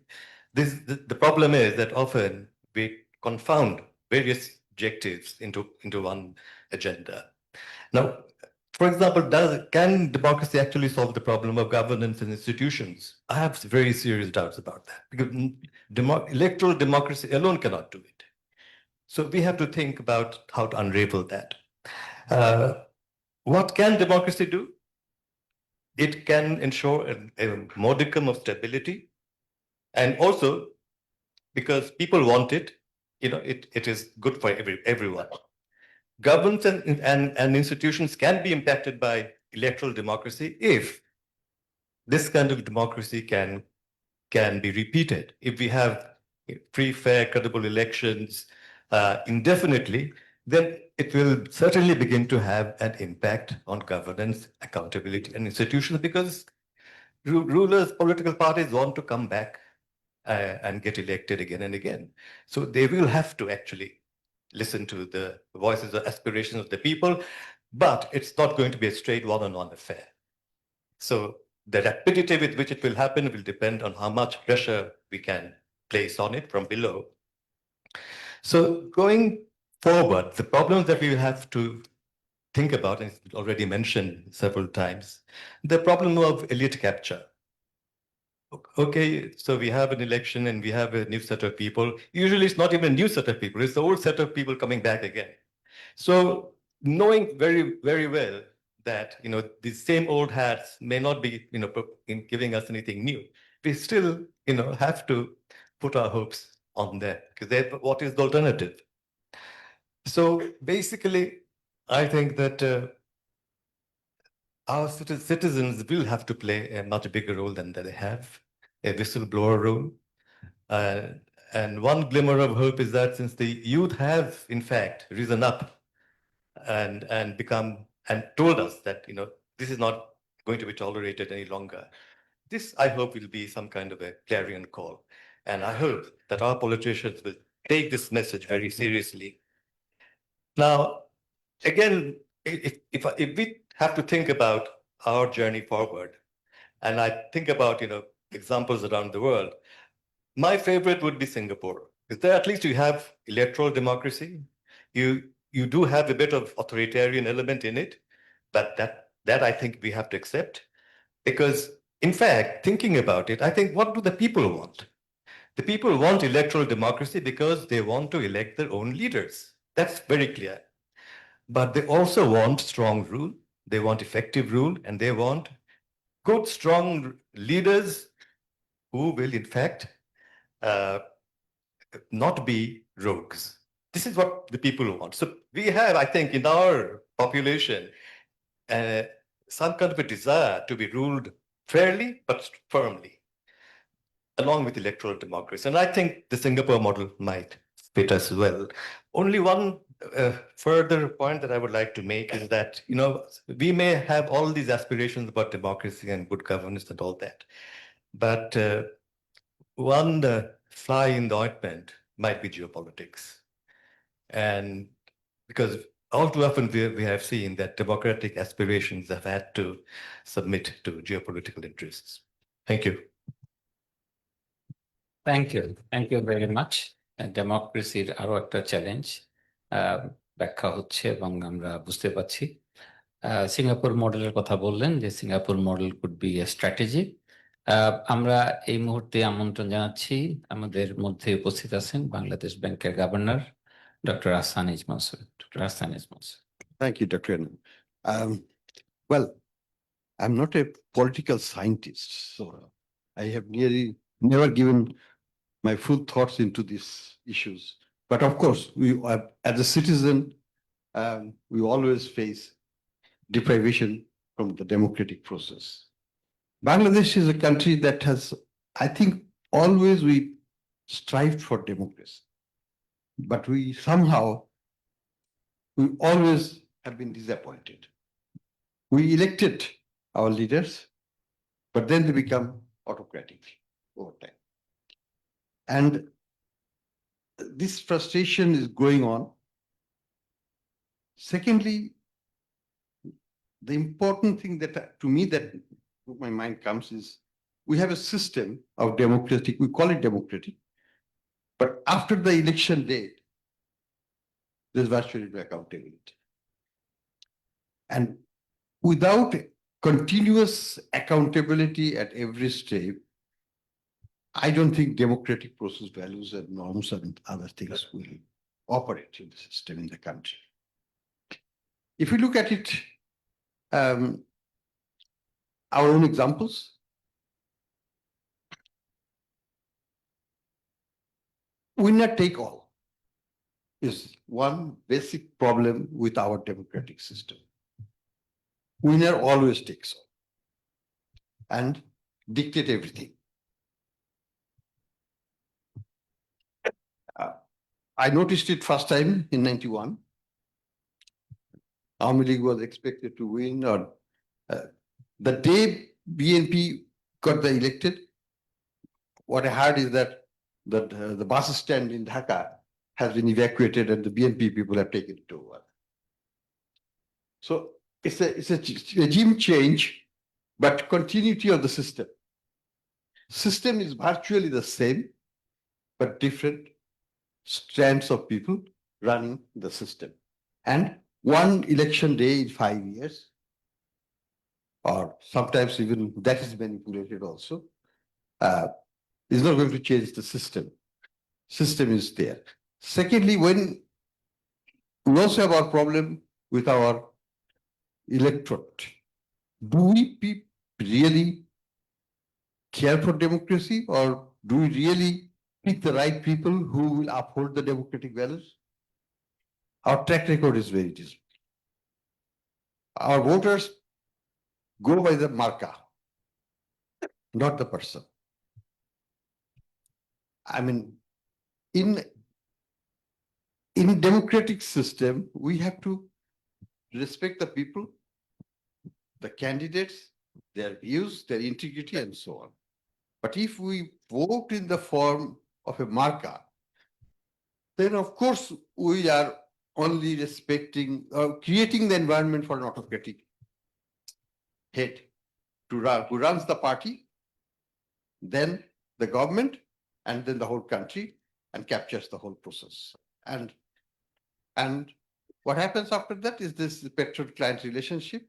the problem is that often we confound various objectives into one agenda. Now, for example, can democracy actually solve the problem of governance and institutions? I have very serious doubts about that, because electoral democracy alone cannot do it. So we have to think about how to unravel that. What can democracy do? It can ensure a modicum of stability, and also, because people want it, it is good for everyone. Governments and institutions can be impacted by electoral democracy if this kind of democracy can be repeated. If we have free, fair, credible elections indefinitely, then it will certainly begin to have an impact on governance, accountability, and institutions, because rulers, political parties want to come back and get elected again and again. So they will have to actually listen to the voices or aspirations of the people, but it's not going to be a straight one-on-one affair. So the rapidity with which it will happen will depend on how much pressure we can place on it from below. So going forward, the problems that we will have to think about, and it's already mentioned several times, the problem of elite capture. Okay, so we have an election and we have a new set of people. Usually it's not even a new set of people, it's the old set of people coming back again. So knowing very, very well that, these same old hats may not be, in giving us anything new, we still, have to put our hopes on them, because what is the alternative? So basically, I think that our citizens will have to play a much bigger role than they have, a whistleblower role. And one glimmer of hope is that since the youth have, in fact, risen up and become and told us that, this is not going to be tolerated any longer, this, I hope, will be some kind of a clarion call. And I hope that our politicians will take this message very seriously. Now, again, if we have to think about our journey forward, and I think about, examples around the world, my favorite would be Singapore. Because there, at least you have electoral democracy. You do have a bit of authoritarian element in it, But that I think we have to accept, because in fact, thinking about it, I think, what do the people want? The people want electoral democracy because they want to elect their own leaders. That's very clear. But they also want strong rule, they want effective rule, and they want good, strong leaders who will, in fact, not be rogues. This is what the people want. So we have, I think, in our population, some kind of a desire to be ruled fairly but firmly, along with electoral democracy. And I think the Singapore model might fit as well. Only one further point that I would like to make is that, we may have all these aspirations about democracy and good governance and all that, but one fly in the ointment might be geopolitics. And because all too often we have seen that democratic aspirations have had to submit to geopolitical interests. Thank you. Thank you. Thank you very much. ডেমোক্রেসির আরো একটা challenge ব্যাখ্যা হচ্ছে এবং আমরা বুঝতে পারছি। Singapore মডেলের কথা বললেন যে Singapore model could B A strategy. আমরা এই মুহূর্তে আমন্ত্রণ জানাচ্ছি, আমাদের মধ্যে উপস্থিত আছেন বাংলাদেশ ব্যাংকের governor doctor Ahsan Mansur. Dr. Ahsan Mansur. Thank you, Dr. Enamul. Well, I'm not a political scientist, so I have never given my full thoughts into these issues. But of course, as a citizen, we always face deprivation from the democratic process. Bangladesh is a country that has, I think, always we strived for democracy, but we always have been disappointed. We elected our leaders, but then they become autocratic over time. And this frustration is going on. Secondly, the important thing that to me that my mind comes is we have a system of democratic, we call it democratic, but after the election date, there's virtually no accountability. And without continuous accountability at every step, I don't think democratic process values and norms and other things will operate in the system in the country. If we look at it, our own examples, winner take all is one basic problem with our democratic system. Winner always takes all and dictate everything. I noticed it first time in 91. Army League was expected to win, or the day BNP got elected, what I heard is that the bus stand in Dhaka has been evacuated and the BNP people have taken it over. So it's a regime change, but continuity of the system. System is virtually the same, but different strands of people running the system. And one election day in 5 years, or sometimes even that is manipulated also, is not going to change the system. System is there. Secondly, when we also have our problem with our electorate, do we really care for democracy, or do we really pick the right people who will uphold the democratic values? Our track record is very dismal. Our voters go by the marker, not the person. I mean, in democratic system, we have to respect the people, the candidates, their views, their integrity, and so on. But if we vote in the form of a marker, then of course we are only respecting or creating the environment for an autocratic head who runs the party, then the government, and then the whole country, and captures the whole process. And what happens after that is this patron-client relationship,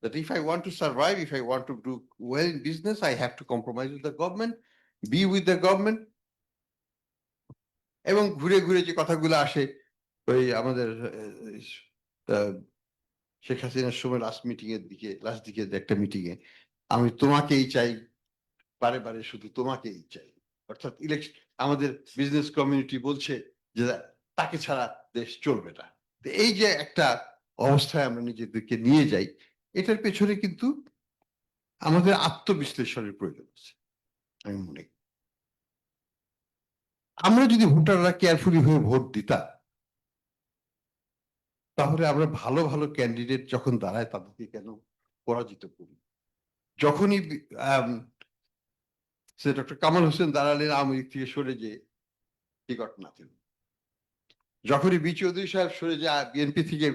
that if I want to survive, if I want to do well in business, I have to compromise with the government, be with the government. এবং ঘুরে ঘুরে যে কথাগুলো আসে ওই আমাদের শেখ হাসিনার সময় লাস্ট দিকে একটা মিটিং এ আমি তোমাকেই চাই, বারে বারে শুধু তোমাকেই চাই, অর্থাৎ ইলেকশন আমাদের বিজনেস কমিউনিটি বলছে যে তাকে ছাড়া দেশ চলবে না। এই যে একটা অবস্থায় আমরা নিজেদেরকে নিয়ে যাই, এটার পেছনে কিন্তু আমাদের আত্মবিশ্লেষণের প্রয়োজন আছে আমি মনে করি। আমরা যদি ভোটাররা কেয়ারফুলি হয়ে ভোট দিতাম, তাহলে আমরা ভালো ভালো ক্যান্ডিডেট যখন দাঁড়ায় তাদেরকে কেন পরাজিত করি? যখনই ডক্টর কামাল হোসেন দাঁড়ালেন আওয়ামী লীগ থেকে সরে যে হি গট নাথিং, যখনই বি চৌধুরী সাহেব সরে যে বিএনপি থেকে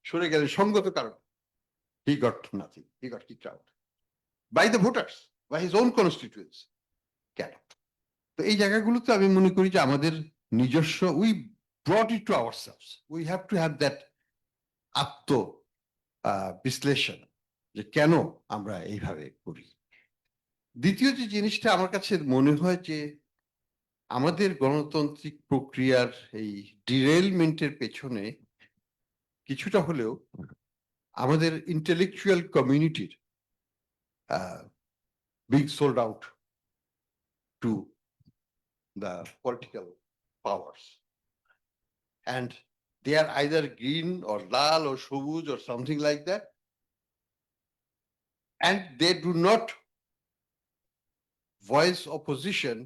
সরে গেলেন সঙ্গত কারণ, he got nothing, he got kicked out by the voters, by his own constituency. কেন? তো এই জায়গাগুলোতে আমি মনে করি যে আমাদের নিজস্ব we brought it to ourselves, we have to have that আত্ম বিশ্লেষণ যে কেন আমরা এইভাবে করি। দ্বিতীয় যে জিনিসটা আমার কাছে মনে হয় যে আমাদের গণতান্ত্রিক প্রক্রিয়ার এই ডিরেলমেন্টের পেছনে কিছুটা হলেও আমাদের ইন্টেলেকচুয়াল কমিউনিটির big sold out to the political powers, and they are either green or lal or shobuj or something like that, and they do not voice opposition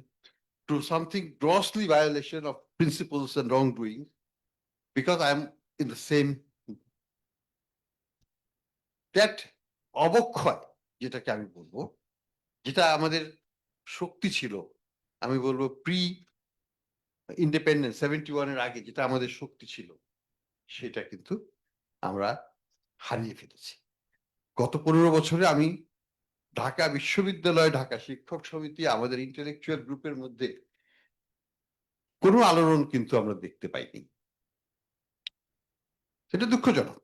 to something grossly violation of principles and wrongdoing because I am in the same. That অবক্ষয় যেটাকে আমি বলবো, যেটা আমাদের শক্তি ছিল, আমি বলবো pre independence 71 এর আগে যেটা আমাদের শক্তি ছিল, সেটা কিন্তু আমরা হারিয়ে ফেলেছি। গত 15 বছরে আমি ঢাকা বিশ্ববিদ্যালয়, ঢাকা শিক্ষক সমিতি, আমাদের ইন্টেলেকচুয়াল গ্রুপের মধ্যে কোনো আলোড়ন কিন্তু আমরা দেখতে পাইনি, সেটা দুঃখজনক।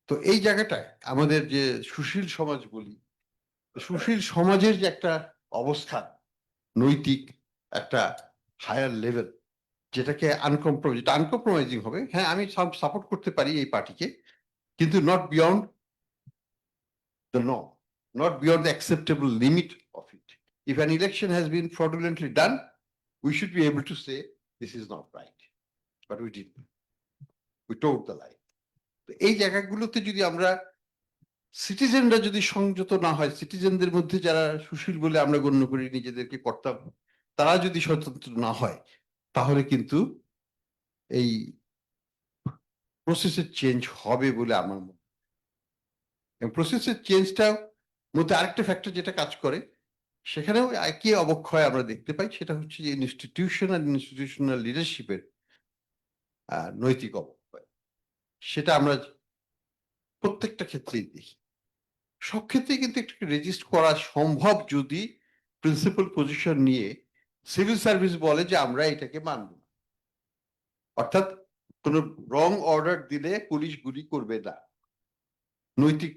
তো এই জায়গাটায় আমাদের যে সুশীল সমাজ বলি, সুশীল সমাজের যে একটা অবস্থান, নৈতিক একটা হায়ার লেভেল, যেটাকে আনকম্প্রোমাইজিং হবে, হ্যাঁ আমি সাপোর্ট করতে পারি এই পার্টিকে, কিন্তু not beyond the norm, not beyond the acceptable limit of it. If an election has been fraudulently done, we should be able to say this is not right. But we didn't. We told the lie. এই জায়গাগুলোতে যদি আমরা সিটিজেনরা যদি সংযত না হয়, সিটিজেনদের মধ্যে যারা সুশীল বলে আমরা গণ্য করি নিজেদেরকে কর্তা, তারা যদি স্বতন্ত্র না হয়, তাহলে কিন্তু এই প্রসেসের চেঞ্জ হবে বলে আমার মনে হয়। প্রসেসের চেঞ্জটা মধ্যে আরেকটা ফ্যাক্টর যেটা কাজ করে, সেখানেও একই অবক্ষয় আমরা দেখতে পাই, সেটা হচ্ছে যে ইনস্টিটিউশনাল লিডারশিপের নৈতিক অবক্ষয়। সেটা আমরা প্রত্যেকটা ক্ষেত্রেই দেখি। সব ক্ষেত্রেই কিন্তু একটু রেজিস্ট করা সম্ভব যদি প্রিন্সিপাল পজিশন নিয়ে সিভিল সার্ভিস বলে যে আমরা এটাকে মানব না, অর্থাৎ কোন রং অর্ডার দিলে পুলিশ গুলি করবে না, নৈতিক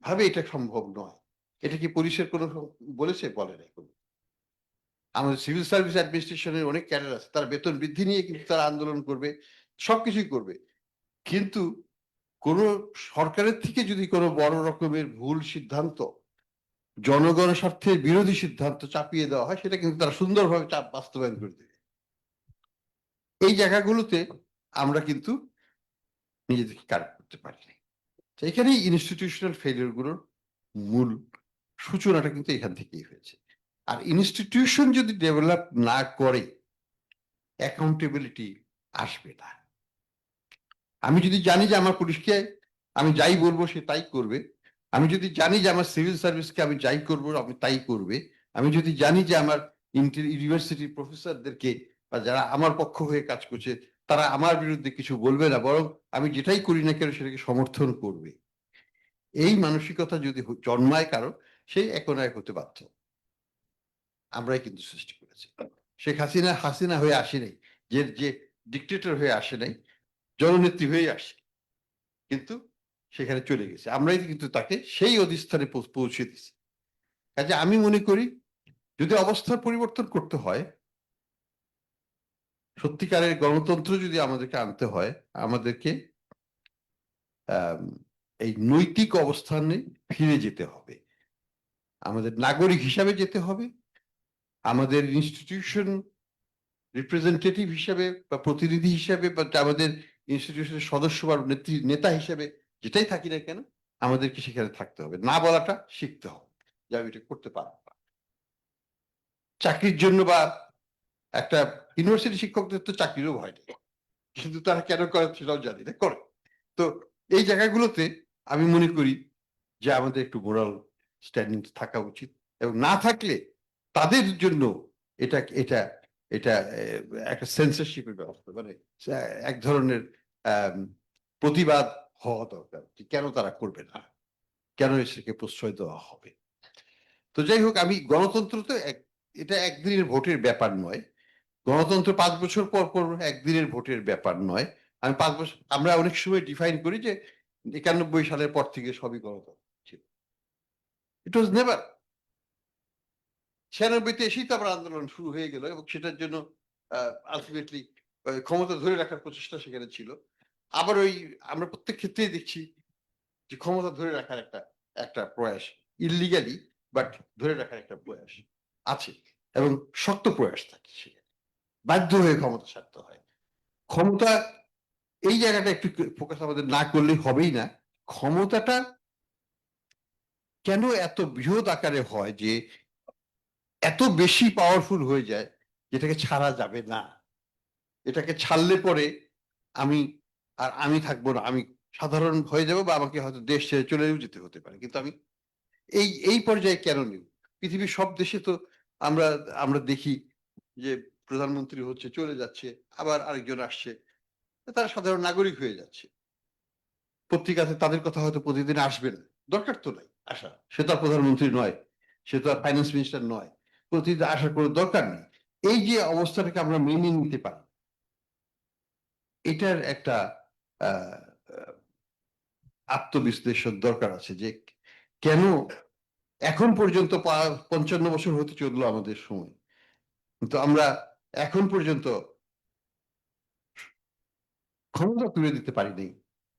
ভাবে এটা সম্ভব নয়। এটা কি পুলিশের কোনো বলেছে? বলে নাই। আমাদের সিভিল সার্ভিস অ্যাডমিনিস্ট্রেশনের অনেক ক্যাডার আছে, তারা বেতন বৃদ্ধি নিয়ে কিন্তু তারা আন্দোলন করবে, সবকিছুই করবে, কিন্তু কোন সরকারের থেকে যদি কোনো বড় রকমের ভুল সিদ্ধান্ত, জনগণের স্বার্থের বিরোধী সিদ্ধান্ত চাপিয়ে দেওয়া হয়, সেটা কিন্তু তারা সুন্দরভাবে চাপ বাস্তবায়ন করে দেবে। এই জায়গাগুলোতে আমরা কিন্তু নিজেদেরকে কারেক্ট করতে পারি না। এখানেই ইনস্টিটিউশনাল ফেলিওর গুলোর মূল সূচনাটা কিন্তু এখান থেকেই হয়েছে। আর ইনস্টিটিউশন যদি ডেভেলপ না করে, অ্যাকাউন্টেবিলিটি আসবে না। আমি যদি জানি যে আমার পুলিশকে আমি যাই বলবো সে তাই করবে, আমি যদি জানি যে আমার সিভিল সার্ভিসকে আমি যাই করবো আমি তাই করবে, আমি যদি জানি যে আমার ইউনিভার্সিটির প্রফেসরদেরকে বা যারা আমার পক্ষ হয়ে কাজ করছে তারা আমার বিরুদ্ধে কিছু বলবে না, বরং আমি যেটাই করি না কেন সেটাকে সমর্থন করবে, এই মানসিকতা যদি জন্মায় কারো, সেই একনায়ক হতে বাধ্য। আমরাই কিন্তু সৃষ্টি করেছি। শেখ হাসিনা হয়ে আসে নাই, যে ডিক্টেটর হয়ে আসে নাই, জননেত্রী হয়ে আসে, কিন্তু সেখানে চলে গেছে, আমরাই কিন্তু তাকে সেই অধিস্থানে পৌঁছে দিচ্ছি। কাজে আমি মনে করি যদি অবস্থার পরিবর্তন করতে হয়, সত্যিকারের গণতন্ত্র যদি আমাদেরকে আনতে হয়, আমাদেরকে এই নৈতিক অবস্থানে ফিরে যেতে হবে, আমাদের নাগরিক হিসাবে যেতে হবে, আমাদের ইনস্টিটিউশন রিপ্রেজেন্টেটিভ হিসাবে বা প্রতিনিধি হিসাবে বা আমাদের ইনস্টিটিউশনের সদস্য বা নেতা হিসাবে যেটাই থাকি না কেন, আমাদেরকে সেখানে থাকতে হবে, না বলাটা শিখতে হবে যে আমি এটা করতে পারবো না। চাকরির জন্য বা একটা ইউনিভার্সিটি শিক্ষকদের তো চাকরিরও ভয় নেই, কিন্তু তারা কেন করে সেটাও জানি না, করে। তো এই জায়গাগুলোতে আমি মনে করি যে আমাদের একটু মোরাল স্ট্যান্ডিং থাকা উচিত, এবং না থাকলে তাদের জন্য এটা এটা এটা একটা সেন্সরশিপের ব্যবস্থা, মানে এক ধরনের প্রতিবাদ হওয়া দরকার, কেন তারা করবে না, কেন সেটাকে প্রশ্রয় দেওয়া হবে। তো যাই হোক, আমি গণতন্ত্র তো এটা একদিনের ভোটের ব্যাপার নয়, গণতন্ত্র 5 বছর পর পর একদিনের ভোটের ব্যাপার নয়। আমি 5 বছর, আমরা অনেক সময় ডিফাইন করি যে 91 সালের পর থেকে সবই গণতন্ত্র ছিল। ইট ওয়াজ নেভার। 96-তে এসেই তো আবার আন্দোলন শুরু হয়ে গেল, এবং সেটার জন্য আলটিমেটলি ক্ষমতা ধরে রাখার প্রচেষ্টা সেখানে ছিল। আবার ওই আমরা প্রত্যেক ক্ষেত্রেই দেখছি যে ক্ষমতা ধরে রাখার একটা প্রয়াস, ইলিগালি বাট ধরে রাখার একটা প্রয়াস আছে, এবং শক্ত প্রয়াস থাকে, সেখানে বাধ্য হয়ে ক্ষমতা ছাড়তে হয়। ক্ষমতা, এই জায়গাটা একটু ফোকাস আমাদের না করলে হবেই না। ক্ষমতাটা কেন এত বৃহৎ আকারে হয় যে এত বেশি পাওয়ারফুল হয়ে যায় যেটাকে ছাড়া যাবে না, এটাকে ছাড়লে পরে আমি থাকবো না, আমি সাধারণ হয়ে যাবো, বা আমাকে হয়তো দেশ ছেড়ে চলেও যেতে হতে পারে। কিন্তু আমি এই পর্যায়ে কেন নেব? পৃথিবীর সব দেশে তো আমরা আমরা দেখি যে প্রধানমন্ত্রী হচ্ছে, চলে যাচ্ছে, আবার আরেকজন আসছে, তারা সাধারণ নাগরিক হয়ে যাচ্ছে। পত্রিকাতে তাদের কথা হয়তো প্রতিদিন আসবে না, দরকার তো নাই আসা, সে তো আর প্রধানমন্ত্রী নয়, সে তো আর ফাইন্যান্স মিনিস্টার নয়, প্রতিদিন আসার কোনো দরকার নেই। এই যে অবস্থাটাকে আমরা মেনে নিতে পারি, এটার একটা আত্মবিশ্লেষণ দরকার আছে যে কেন এখন পর্যন্ত 55 বছর হতে চললো আমাদের সময়, কিন্তু আমরা এখন পর্যন্ত ক্ষমতা তুলে দিতে পারিনি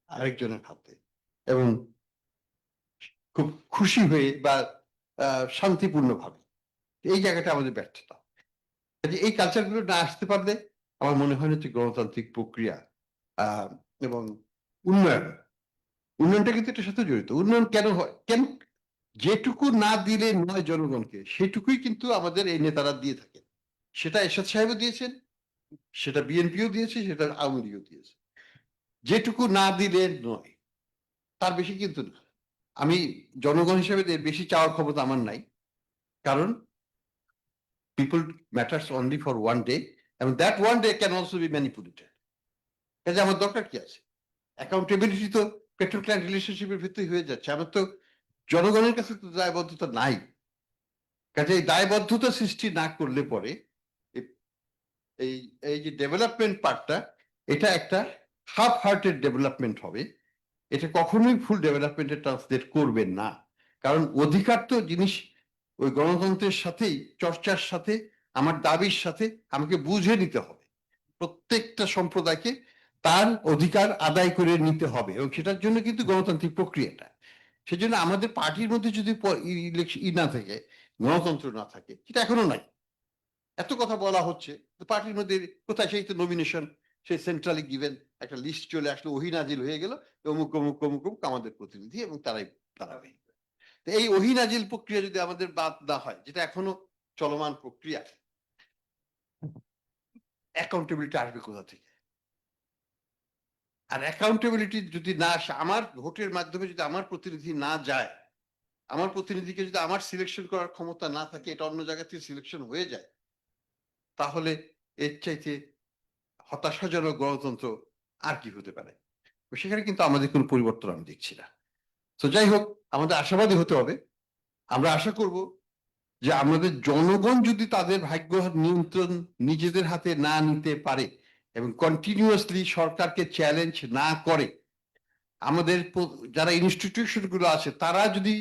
আরেকজনের হাতে, এবং খুব খুশি হয়ে বা শান্তিপূর্ণ ভাবে। এই জায়গাটা আমাদের ব্যর্থতা। এই কালচারগুলো না আসতে পারলে আমার মনে হয় না যে গণতান্ত্রিক প্রক্রিয়া এবং উন্নয়নটা কিন্তু এটার সাথে জড়িত। উন্নয়ন কেন হয়, কেন যেটুকু না দিলে নয় জনগণকে, সেটুকুই কিন্তু আমাদের এই নেতারা দিয়ে থাকেন। সেটা এরশাদ সাহেবও দিয়েছেন, সেটা বিএনপিও দিয়েছে, সেটা আওয়ামী লীগও দিয়েছে। যেটুকু না দিলে নয়, তার বেশি কিন্তু না। আমি জনগণ হিসেবে এর বেশি চাওয়ার ক্ষমতা আমার নাই, কারণ people matters only for one day, and that one day can also be manipulated. কাজে আমার দরকার কি আছে? অ্যাকাউন্টেবিলিটি তো পেট্রো ক্লায়েন্ট রিলেশনশিপের ভিত্তি হয়ে যাচ্ছে। আমার তো জনগণের কাছে তো দায়বদ্ধতা নাই। কাজে এই দায়বদ্ধতা সৃষ্টি না করলে পরে এই যে ডেভেলপমেন্ট পার্টটা, এটা একটা হাফ হার্টেড ডেভেলপমেন্ট হবে, এটা কখনোই ফুল ডেভেলপমেন্টে ট্রান্সলেট করবে না। কারণ অধিকার তো জিনিস ওই গণতন্ত্রের সাথেই, চর্চার সাথে, আমার দাবির সাথে আমাকে বুঝে নিতে হবে। প্রত্যেকটা সম্প্রদায়কে তার অধিকার আদায় করে নিতে হবে, এবং সেটার জন্য কিন্তু গণতান্ত্রিক প্রক্রিয়াটা। সেজন্য আমাদের পার্টির মধ্যে যদি না থাকে, গণতন্ত্র না থাকে, সেটা এখনো নাই। এত কথা বলা হচ্ছে, পার্টির মধ্যে কোথায়? সেই তো নমিনেশন, সেই সেন্ট্রালি গিভেন একটা লিস্ট চলে আসলো, ওহিনাজিল হয়ে গেল, অমুক অমুক অমুক অমুক আমাদের প্রতিনিধি, এবং তারাই দাঁড়াবে। এই ওহিনাজিল প্রক্রিয়া যদি আমাদের বাদ না হয়, যেটা এখনো চলমান প্রক্রিয়া, অ্যাকাউন্টেবিলিটি আসবে কোথা থেকে? আর অ্যাকাউন্টেবিলিটি যদি না আসে, আমার ভোটের মাধ্যমে যদি আমার প্রতিনিধি না যায়, আমার প্রতিনিধিকে যদি আমার সিলেকশন করার ক্ষমতা না থাকে, এটা অন্য জায়গা থেকে সিলেকশন হয়ে যায়, তাহলে এর চাইতে হতাশাজনক গণতন্ত্র আর কি হতে পারে? সেখানে কিন্তু আমাদের কোনো পরিবর্তন আমি দেখছি না। তো যাই হোক, আমাদের আশাবাদী হতে হবে। আমরা আশা করব যে আমাদের জনগণ যদি তাদের ভাগ্য নিয়ন্ত্রণ নিজেদের হাতে না নিতে পারে, এবং কন্টিনিউয়াসলি সরকারকে চ্যালেঞ্জ না করে, আমাদের যারা ইনস্টিটিউশন গুলো আছে তারা যদি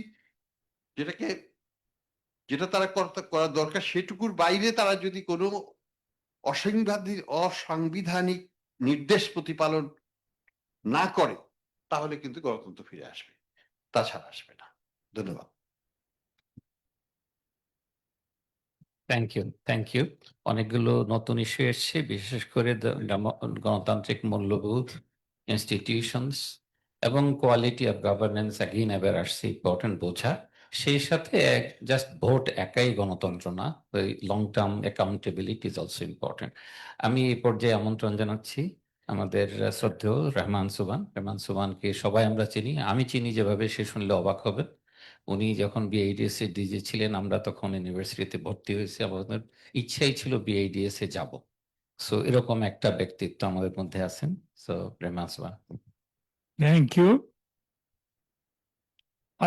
যেটা তারা করা দরকার সেটুকুর বাইরে তারা যদি কোনো অসাংবিধানিক নির্দেশ প্রতিপালন না করে তাহলে কিন্তু গণতন্ত্র ফিরে আসবে, তাছাড়া আসবে না। ধন্যবাদ। Thank you. অনেকগুলো নতুন ইস্যু এসছে, বিশেষ করে গণতান্ত্রিক মূল্যবোধ, ইনস্টিটিউশনস এবং কোয়ালিটি অফ গভর্নেন্স অ্যাগেইন এবার আসছে, ইম্পর্টেন্ট বোঝা। সেই সাথে জাস্ট ভোট একাই গণতন্ত্র না, long term accountability is also important. আমি এই পর্যায়ে আমন্ত্রণ জানাচ্ছি আমাদের শ্রদ্ধেয় রহমান সুবহান। রহমান সুবহানকে সবাই আমরা চিনি, আমি চিনি যেভাবে, সে শুনলে অবাক হবেন। উনি যখন বিআইডিএস এ ডিজি ছিলেন, আমরা তখন ইউনিভার্সিটিতে ভর্তি হয়েছি, আমাদের ইচ্ছাই ছিল বিআইডিএস এ যাব। সো এরকম একটা ব্যক্তিত্ব আমাদের মধ্যে আছেন। সো রহমান সুবহান। Thank you.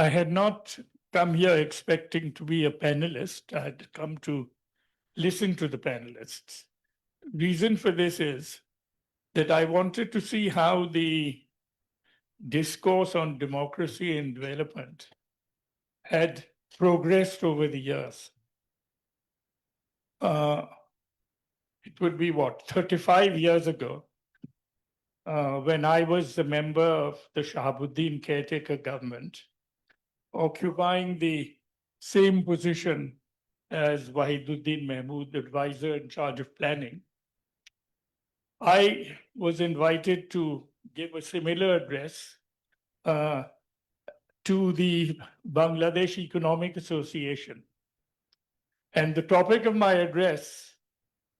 I had not come here expecting to be a panelist. I had come to listen to the panelists. Reason for this is that I wanted to see how the discourse on democracy and development had progressed over the years. It would be 35 years ago, when I was a member of the Shahabuddin caretaker government, occupying the same position as Wahiduddin Mahmood, advisor in charge of planning. I was invited to give a similar address to the Bangladesh Economic Association. And the topic of my address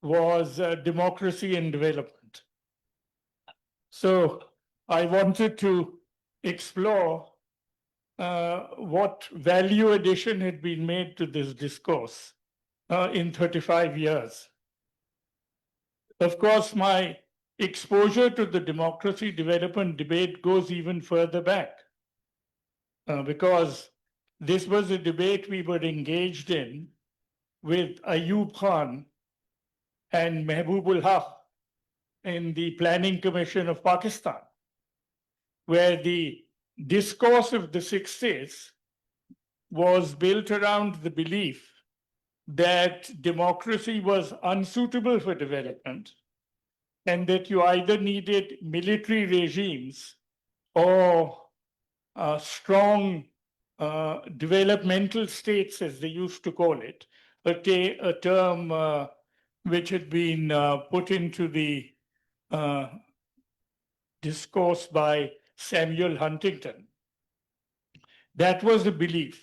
was democracy and development. So I wanted to explore what value addition had been made to this discourse in 35 years. Of course, my exposure to the democracy development debate goes even further back, because this was a debate we were engaged in with Ayub Khan and Mehboob-ul Haq in the Planning Commission of Pakistan, where the discourse of the 60s was built around the belief that democracy was unsuitable for development and that you either needed military regimes or strong developmental states, as they used to call it, a term which had been put into the discourse by Samuel Huntington. That was the belief,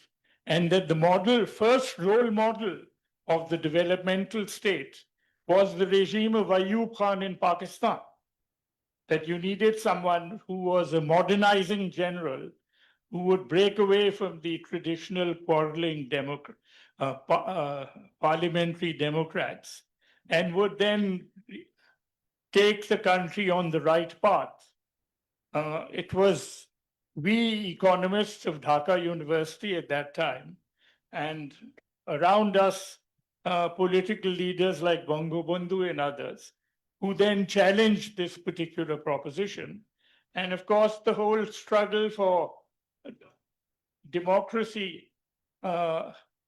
and that the first role model of the developmental state was the regime of Ayub Khan in Pakistan, that you needed someone who was a modernizing general who would break away from the traditional quarreling parliamentary democrats and would then take the country on the right path. It was we economists of Dhaka University at that time, and around us, political leaders like Bangabandhu and others, who then challenged this particular proposition. And of course, the whole struggle for democracy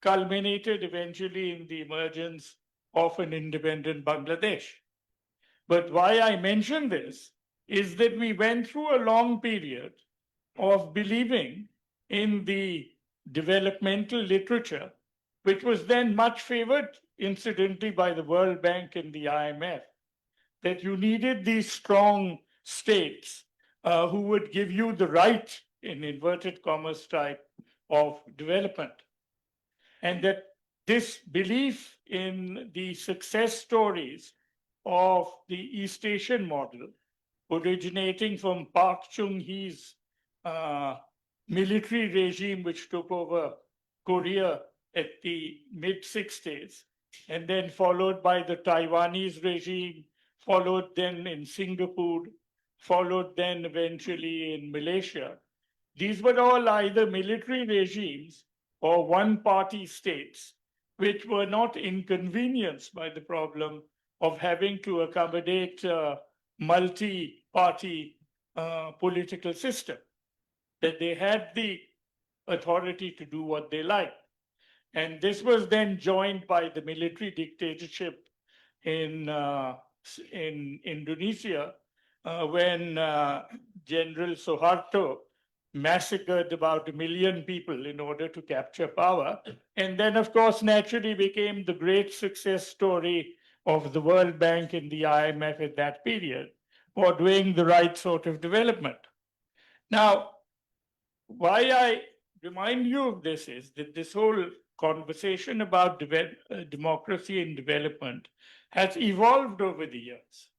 culminated eventually in the emergence of an independent Bangladesh. But why I mention this is that we went through a long period of believing in the developmental literature, which was then much favored, incidentally, by the World Bank and the IMF, that you needed these strong states who would give you the right, in inverted commas type, of development. And that this belief in the success stories of the East Asian model, originating from Park Chung-hee's military regime, which took over Korea at the mid-60s, and then followed by the Taiwanese regime, followed then in Singapore, followed then eventually in Malaysia. These were all either military regimes or one-party states, which were not inconvenienced by the problem of having to accommodate multi-party political system. that they had the authority to do what they liked. And this was then joined by the military dictatorship in Indonesia, when General Suharto massacred about 1 million people in order to capture power. And then, of course, naturally became the great success story of the World Bank and the IMF at that period for doing the right sort of development. Now, why I remind you of this is that this whole conversation about democracy and development has evolved over the years.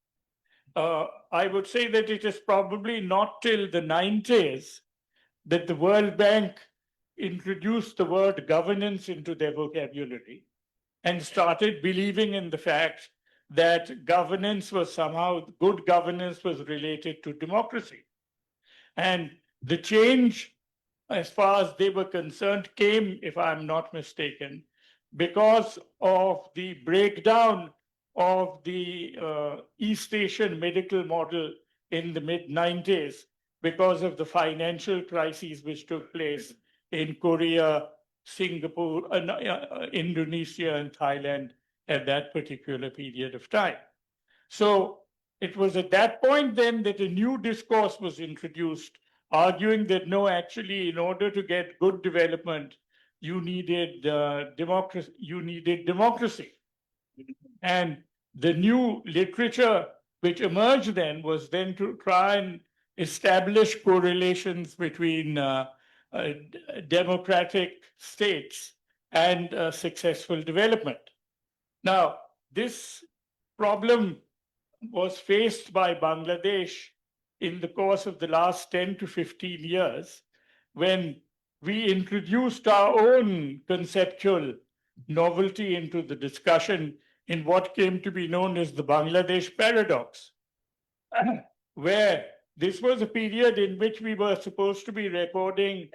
I would say that it is probably not till the 90s that the World Bank introduced the word governance into their vocabulary and started believing in the fact that governance was somehow, good governance was related to democracy. And the change, as far as they were concerned, came, if I'm not mistaken, because of the breakdown of the East Asian medical model in the mid-90s, because of the financial crises which took place in Korea, Singapore, Indonesia, and Thailand at that particular period of time. So it was at that point then that a new discourse was introduced, arguing that no, actually, in order to get good development, you needed democracy. And the new literature which emerged then was then to try and establish correlations between democratic states and successful development. Now, this problem was faced by Bangladesh in the course of the last 10 to 15 years, when we introduced our own conceptual novelty into the discussion in what came to be known as the Bangladesh paradox, where this was a period in which we were supposed to be recording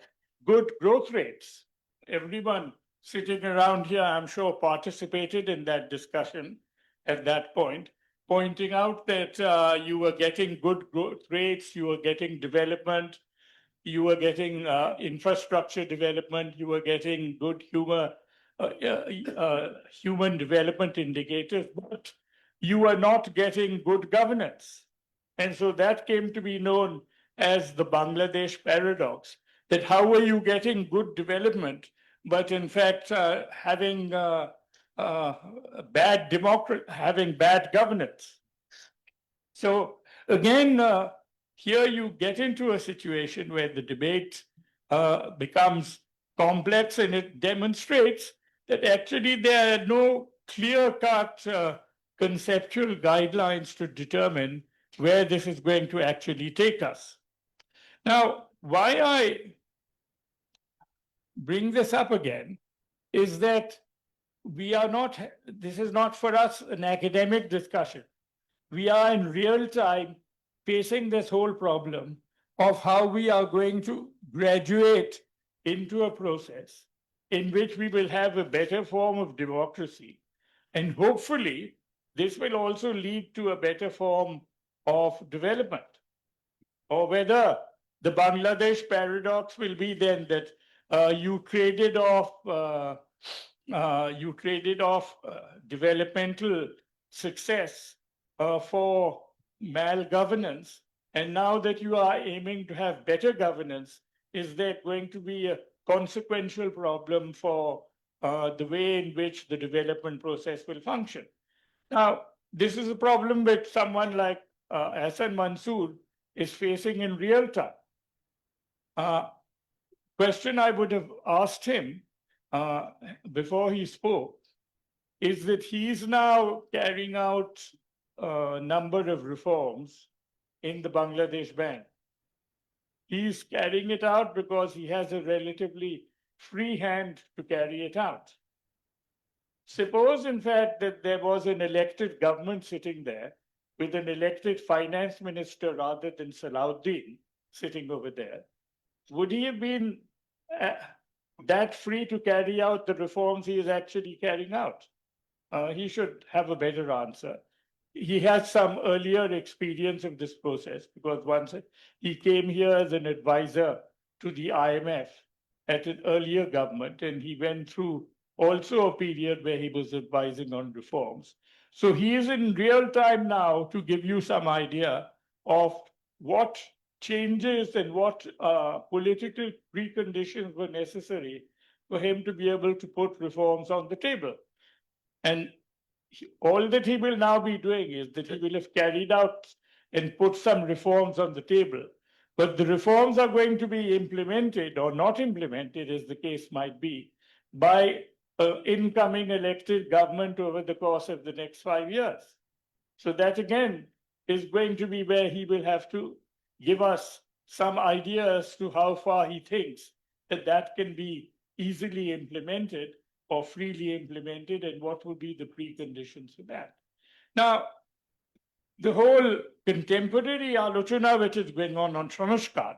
good growth rates. Everyone sitting around here, I'm sure, participated in that discussion at that point, pointing out that you were getting good growth rates, you were getting development, you were getting infrastructure development, you were getting good human development indicators, but you were not getting good governance. And so that came to be known as the Bangladesh paradox, that how were you getting good development, but in fact having bad governance. So again, here you get into a situation where the debate becomes complex, and it demonstrates that actually there are no clear-cut conceptual guidelines to determine where this is going to actually take us. Now, why I bring this up again is that this is not for us an academic discussion. We are in real time facing this whole problem of how we are going to graduate into a process in which we will have a better form of democracy. And hopefully, this will also lead to a better form of development. Or whether the Bangladesh paradox will be then that you traded off developmental success for malgovernance, and now that you are aiming to have better governance, is there going to be a consequential problem for the way in which the development process will function? Now, this is a problem which someone like Ahsan Mansur is facing in real time. Question I would have asked him before he spoke is that he's now carrying out a number of reforms in the Bangladesh Bank. He's carrying it out because he has a relatively free hand to carry it out. Suppose, in fact, that there was an elected government sitting there with an elected finance minister rather than Salahuddin sitting over there. Would he have been that free to carry out the reforms he is actually carrying out? He should have a better answer. He has some earlier experience of this process because once he came here as an advisor to the IMF at an earlier government, and he went through also a period where he was advising on reforms. So he is in real time now to give you some idea of what changes and what political preconditions were necessary for him to be able to put reforms on the table. And all that he will now be doing is that he will have carried out and put some reforms on the table. But the reforms are going to be implemented or not implemented, as the case might be, by an incoming elected government over the course of the next 5 years. So that again is going to be where he will have to give us some idea as to how far he thinks that that can be easily implemented or freely implemented, and what will be the preconditions for that. Now, the whole contemporary alochana which is going on Sanskar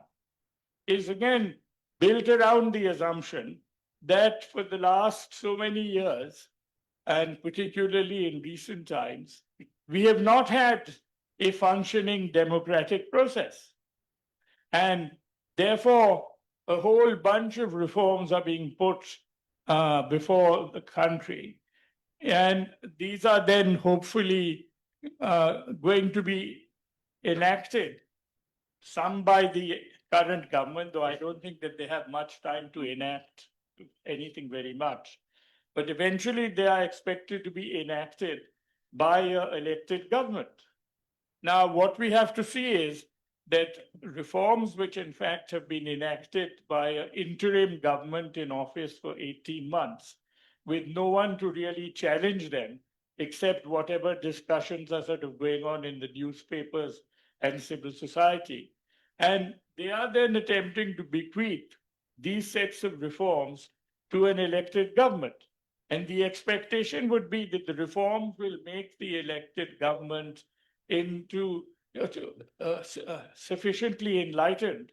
is again built around the assumption that for the last so many years, and particularly in recent times, we have not had a functioning democratic process. And therefore, a whole bunch of reforms are being put before the country. And these are then hopefully going to be enacted, some by the current government, though I don't think that they have much time to enact anything very much. But eventually they are expected to be enacted by an elected government. Now, what we have to see is that reforms which in fact have been enacted by an interim government in office for 18 months, with no one to really challenge them, except whatever discussions are sort of going on in the newspapers and civil society. And they are then attempting to bequeath these sets of reforms to an elected government. And the expectation would be that the reforms will make the elected government into sufficiently enlightened.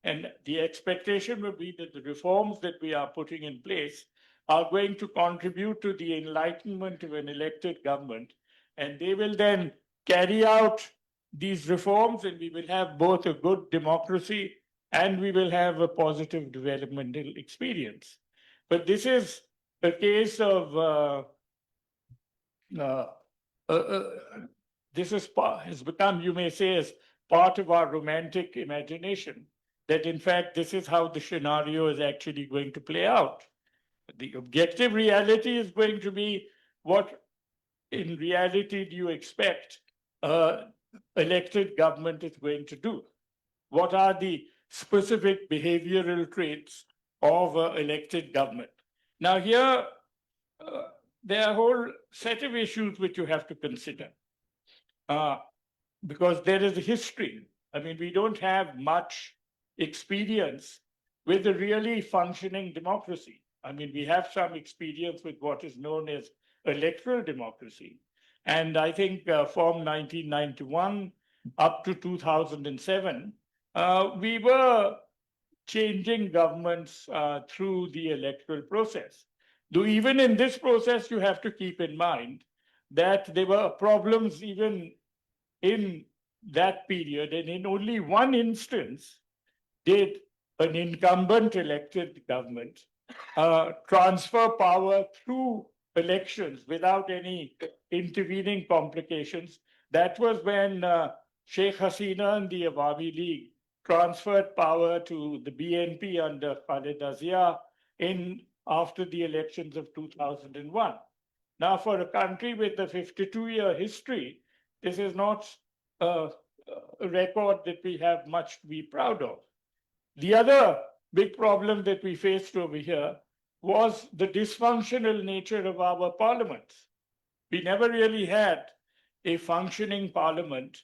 And the expectation would be that the reforms that we are putting in place are going to contribute to the enlightenment of an elected government. And they will then carry out these reforms, and we will have both a good democracy and we will have a positive developmental experience. But this is a case of this has become, you may say, as part of our romantic imagination, that in fact this is how the scenario is actually going to play out. The objective reality is going to be what in reality do you expect elected government is going to do? What are the specific behavioral traits of elected government? Now here, there are a whole set of issues which you have to consider. Because there is a history. I mean, we don't have much experience with a really functioning democracy. I mean, we have some experience with what is known as electoral democracy. And I think from 1991 up to 2007, we were changing governments through the electoral process. Though even in this process, you have to keep in mind that there were problems even in that period. And in only one instance did an incumbent elected government transfer power through elections without any intervening complications. That was when Sheikh Hasina and the Awami League transferred power to the BNP under Khaleda Zia after the elections of 2001. Now, for a country with a 52-year history, this is not a record that we have much to be proud of. The other big problem that we faced over here was the dysfunctional nature of our parliaments. We never really had a functioning parliament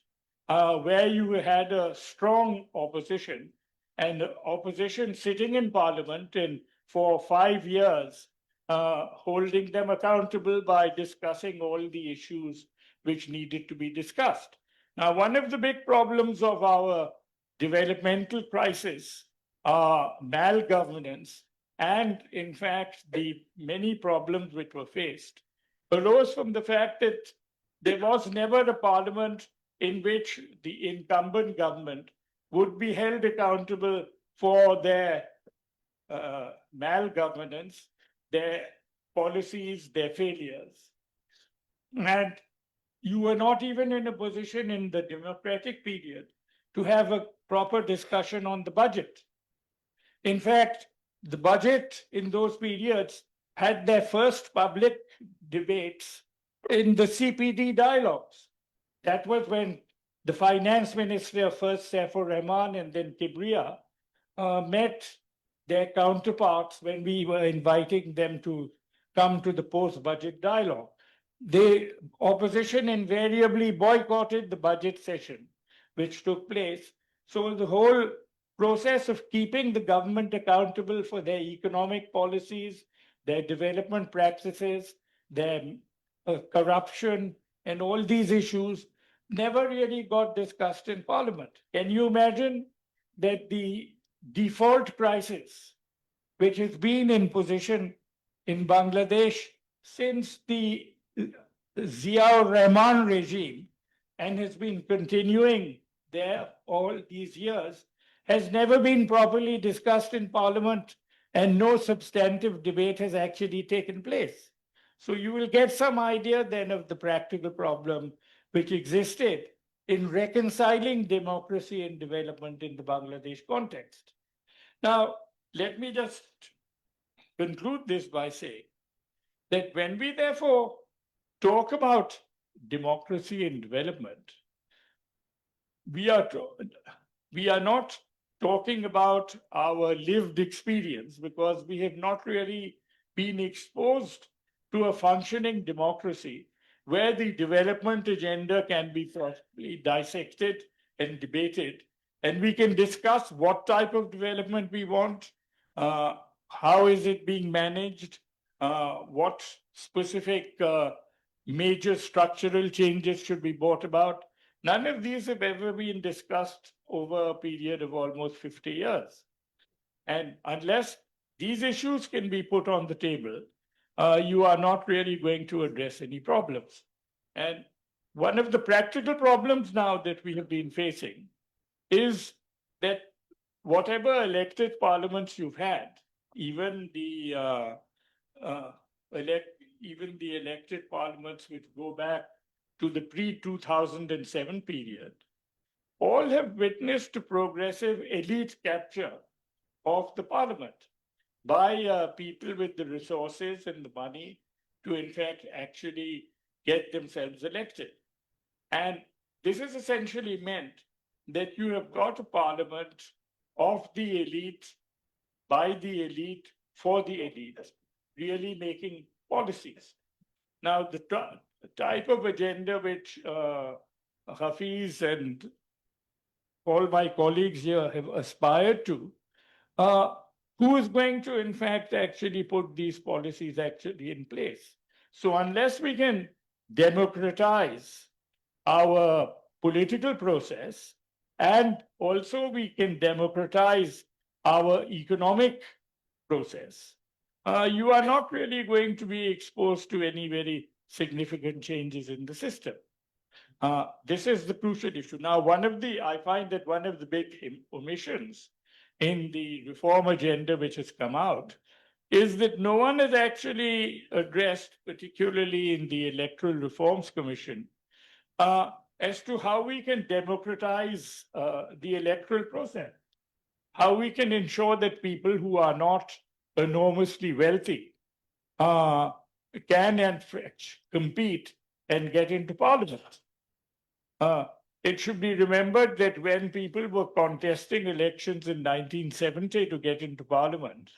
where you had a strong opposition, and opposition sitting in parliament and for 5 years holding them accountable by discussing all the issues which needed to be discussed. Now, one of the big problems of our developmental crisis are malgovernance, and in fact, the many problems which were faced arose from the fact that there was never a parliament in which the incumbent government would be held accountable for their malgovernance, their policies, their failures. And you were not even in a position in the democratic period to have a proper discussion on the budget. In fact, the budget in those periods had their first public debates in the CPD dialogues. That was when the finance minister, first Saifur Rahman and then Kibriya, met their counterparts when we were inviting them to come to the post-budget dialogue. The opposition invariably boycotted the budget session, which took place. So the whole process of keeping the government accountable for their economic policies, their development practices, their corruption, and all these issues never really got discussed in Parliament. Can you imagine that the default crisis, which has been in position in Bangladesh since the Ziaur Rahman regime and has been continuing there all these years, has never been properly discussed in Parliament, and no substantive debate has actually taken place. So you will get some idea then of the practical problem which existed in reconciling democracy and development in the Bangladesh context. Now, let me just conclude this by saying that when we therefore talk about democracy and development, we are not talking about our lived experience, because we have not really been exposed to a functioning democracy where the development agenda can be properly dissected and debated, and we can discuss what type of development we want, how is it being managed, what specific major structural changes should be brought about. None of these have ever been discussed over a period of almost 50 years. And unless these issues can be put on the table, you are not really going to address any problems. And one of the practical problems now that we have been facing is that whatever elected parliaments you've had, even the elected parliaments which go back to the pre-2007 period, all have witnessed a progressive elite capture of the parliament by people with the resources and the money to, in fact, actually get themselves elected. And this has essentially meant that you have got a parliament of the elite, by the elite, for the elite, really making policies. Now, the type of agenda which Hafeez and all my colleagues here have aspired to, who is going to, in fact, actually put these policies actually in place? So unless we can democratize our political process, and also we can democratize our economic process, you are not really going to be exposed to any very significant changes in the system. This is the crucial issue. Now, I find that one of the big omissions in the reform agenda which has come out is that no one has actually addressed, particularly in the Electoral Reforms Commission, as to how we can democratize the electoral process, how we can ensure that people who are not enormously wealthy can and compete and get into parliament. It should be remembered that when people were contesting elections in 1970 to get into parliament,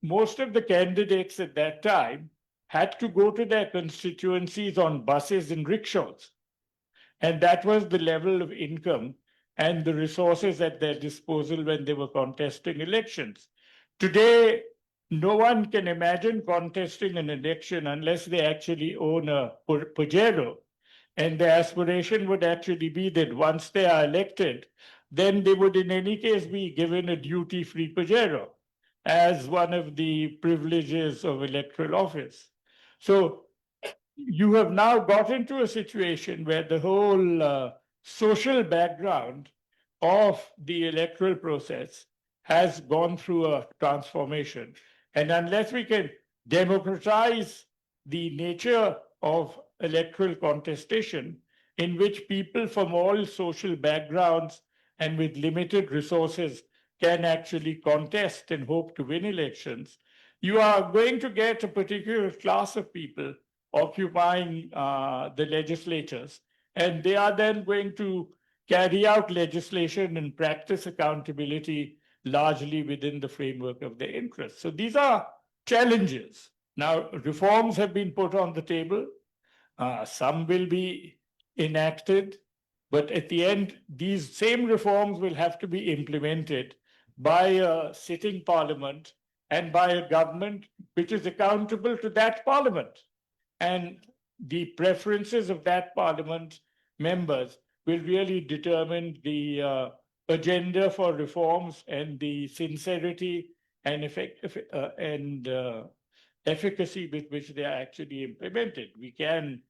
most of the candidates at that time had to go to their constituencies on buses and rickshaws. And that was the level of income and the resources at their disposal when they were contesting elections. Today, no one can imagine contesting an election unless they actually own a Pajero. And the aspiration would actually be that once they are elected, then they would in any case be given a duty-free Pajero as one of the privileges of electoral office. So you have now got into a situation where the whole social background of the electoral process has gone through a transformation. And unless we can democratize the nature of electoral contestation, in which people from all social backgrounds and with limited resources can actually contest and hope to win elections, you are going to get a particular class of people occupying the legislatures, and they are then going to carry out legislation and practice accountability largely within the framework of their interests. So these are challenges. Now, reforms have been put on the table. Some will be enacted, but at the end, these same reforms will have to be implemented by a sitting parliament and by a government which is accountable to that parliament. And the preferences of that parliament members will really determine the agenda for reforms and the sincerity and efficacy with which they are actually implemented. We can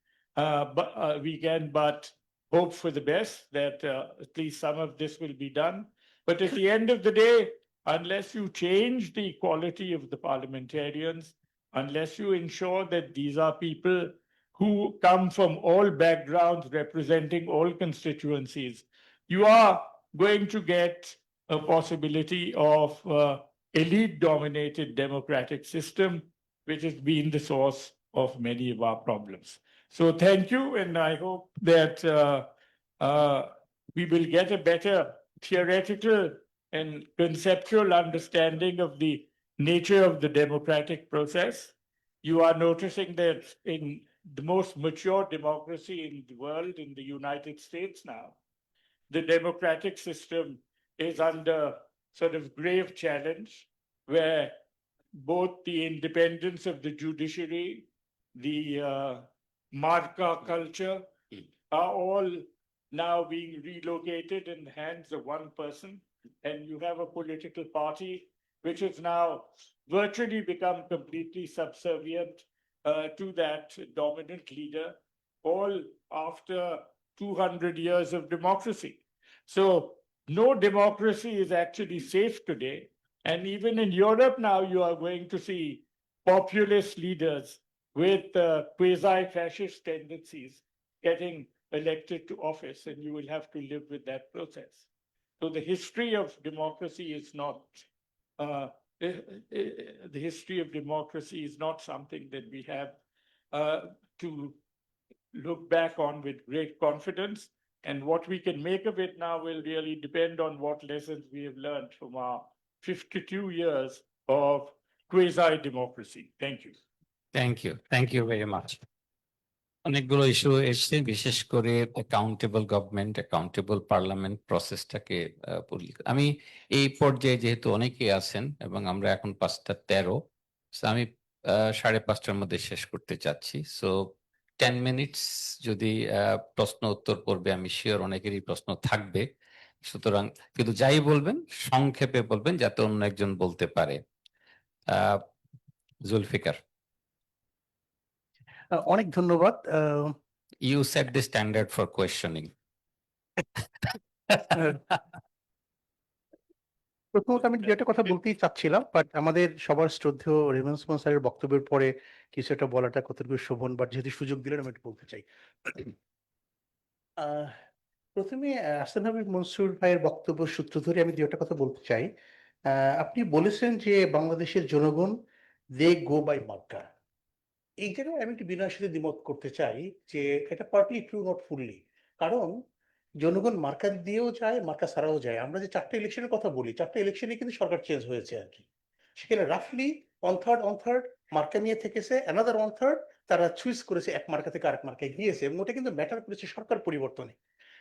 but hope for the best that at least some of this will be done. But at the end of the day, unless you change the quality of the parliamentarians, unless you ensure that these are people who come from all backgrounds representing all constituencies, you are going to get a possibility of elite-dominated democratic system, which has been the source of many of our problems. So thank you, and I hope that we will get a better theoretical and conceptual understanding of the nature of the democratic process. You are noticing that in the most mature democracy in the world, in the United States now, the democratic system is under sort of grave challenge, where both the independence of the judiciary, the marca culture are all now being relocated in the hands of one person. And you have a political party which has now virtually become completely subservient to that dominant leader, all after 200 years of democracy. So no democracy is actually safe today. And even in Europe now, you are going to see populist leaders with quasi-fascist tendencies getting elected to office, and you will have to live with that process. So the history of democracy is not something that we have to look back on with great confidence. And what we can make of it now will really depend on what lessons we have learned from our 52 years of quasi-democracy. Thank you. Thank you. Thank you very much. অনেকগুলো issue এসছে, বিশেষ করে accountable government, accountable parliament প্রসেসটাকে আমি এই পর্যায়ে যেহেতু অনেকে আছেন এবং আমরা এখন 5:13, আমি 5:30 মধ্যে শেষ করতে চাচ্ছি। সো 10 মিনিটস যদি প্রশ্ন উত্তর পড়বে, আমি শিওর অনেকেরই প্রশ্ন থাকবে, সুতরাং কিন্তু যাই বলবেন সংক্ষেপে বলবেন যাতে অন্য একজন বলতে পারে। জুলফিকার, অনেক ধন্যবাদ। You set the standard for questioning. প্রথমত আমি যেটা কথা বলতেই চাচ্ছিলাম, বাট আমাদের সবার শ্রদ্ধেয় রেহমান স্যারের বক্তব্যের পরে কিছু একটা বলাটা কতটুকু শোভন, বাট যেহেতু সুযোগ দিলেন আমি একটু বলতে চাই। প্রথমে আহসান হাবিব মনসুর ভাইয়ের বক্তব্য সূত্র ধরে আমি দুইটা কথা বলতে চাই। আপনি বলেছেন যে বাংলাদেশের জনগণ দে গো বাই মার্কা। এই জায়গায় আমি একটু বিনয়ের সাথে দ্বিমত করতে চাই যে এটা পার্টলি ট্রু, নট ফুললি। কারণ জনগণ মার্কা দিয়েও যায়, মার্কা ছাড়াও যায়। আমরা যে 4টা ইলেকশনের কথা বলি, 4টা ইলেকশনে কিন্তু সরকার চেঞ্জ হয়েছে আর কি। সেখানে রাফলি ওয়ান থার্ড মার্কা নিয়ে থেকেছে, অ্যানাদার 1/3 তারা সুইচ করেছে, এক মার্কা থেকে আরেক মার্কায় গিয়েছে, এবং ওটা কিন্তু ম্যাটার করেছে সরকার পরিবর্তনে।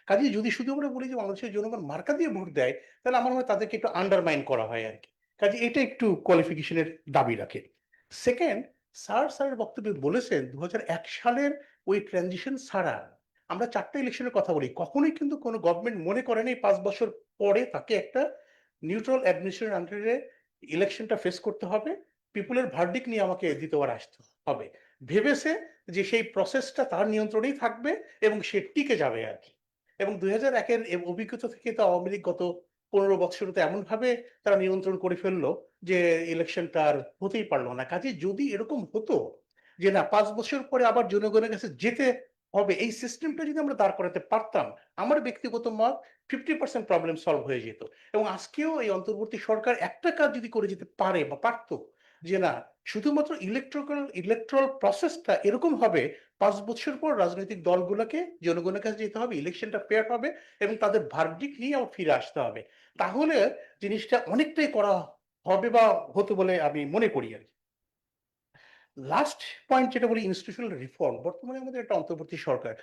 কাজে যদি শুধু আমরা বলি যে বাংলাদেশের জনগণ মার্কা দিয়ে ভোট দেয়, তাহলে আমার মনে হয় তাদেরকে একটু আন্ডারমাইন করা হয় আর কি। কাজে এটা একটু কোয়ালিফিকেশনের দাবি রাখে। সেকেন্ড, স্যারের বক্তব্যে বলেছেন 2001 সালের ওই ট্রানজিশন ছাড়া আমরা 4টা ইলেকশনের কথা বলি, কখনোই কিন্তু কোনো গভর্নমেন্ট মনে করেনি 5 বছর পরে তাকে একটা নিউট্রাল অ্যাডমিনিস্ট্রেশনের আন্ডারে ইলেকশনটা ফেস করতে হবে, পিপুলের ভার্ডিক্ট নিয়ে আমাকে দ্বিতীয়বার আসতে হবে। ভেবেছে যে সেই প্রসেসটা তার নিয়ন্ত্রণেই থাকবে এবং সে টিকে যাবে আর কি। এবং 2001-এর অভিজ্ঞতা থেকে তো আওয়ামী লীগ গত 15 বছর তো এমন ভাবে তারা নিয়ন্ত্রণ করে ফেললো যে ইলেকশনটা আর হতেই পারলো না। কাজে যদি এরকম হতো যে না 5 বছর পরে আবার জনগণের কাছে যেতে হবে, এই সিস্টেমটা যদি আমরা দাঁড় করাতে পারতাম, আমার ব্যক্তিগত মত 50% প্রবলেম সলভ হয়ে যেত। এবং আজকেও এই অন্তর্বর্তী সরকার একটা কাজ যদি করে যেতে পারে বা পারতো, যে না শুধুমাত্র ইলেকট্রাল প্রসেসটা এরকম হবে, 5 বছর পর রাজনৈতিক দলগুলোকে জনগণের কাছে যেতে হবে, ইলেকশনটা ফেয়ার হবে এবং তাদের ভার্ডিক্ট নিয়ে আবার ফিরে আসতে হবে। তাহলে জিনিসটা অনেকটাই করা হবে বা হতো বলে আমি মনে করি আর কি। লাস্ট পয়েন্ট যেটা বলি, ইনস্টিটিউশনাল রিফর্ম। বর্তমানে আমাদের একটা অন্তর্বর্তী সরকার,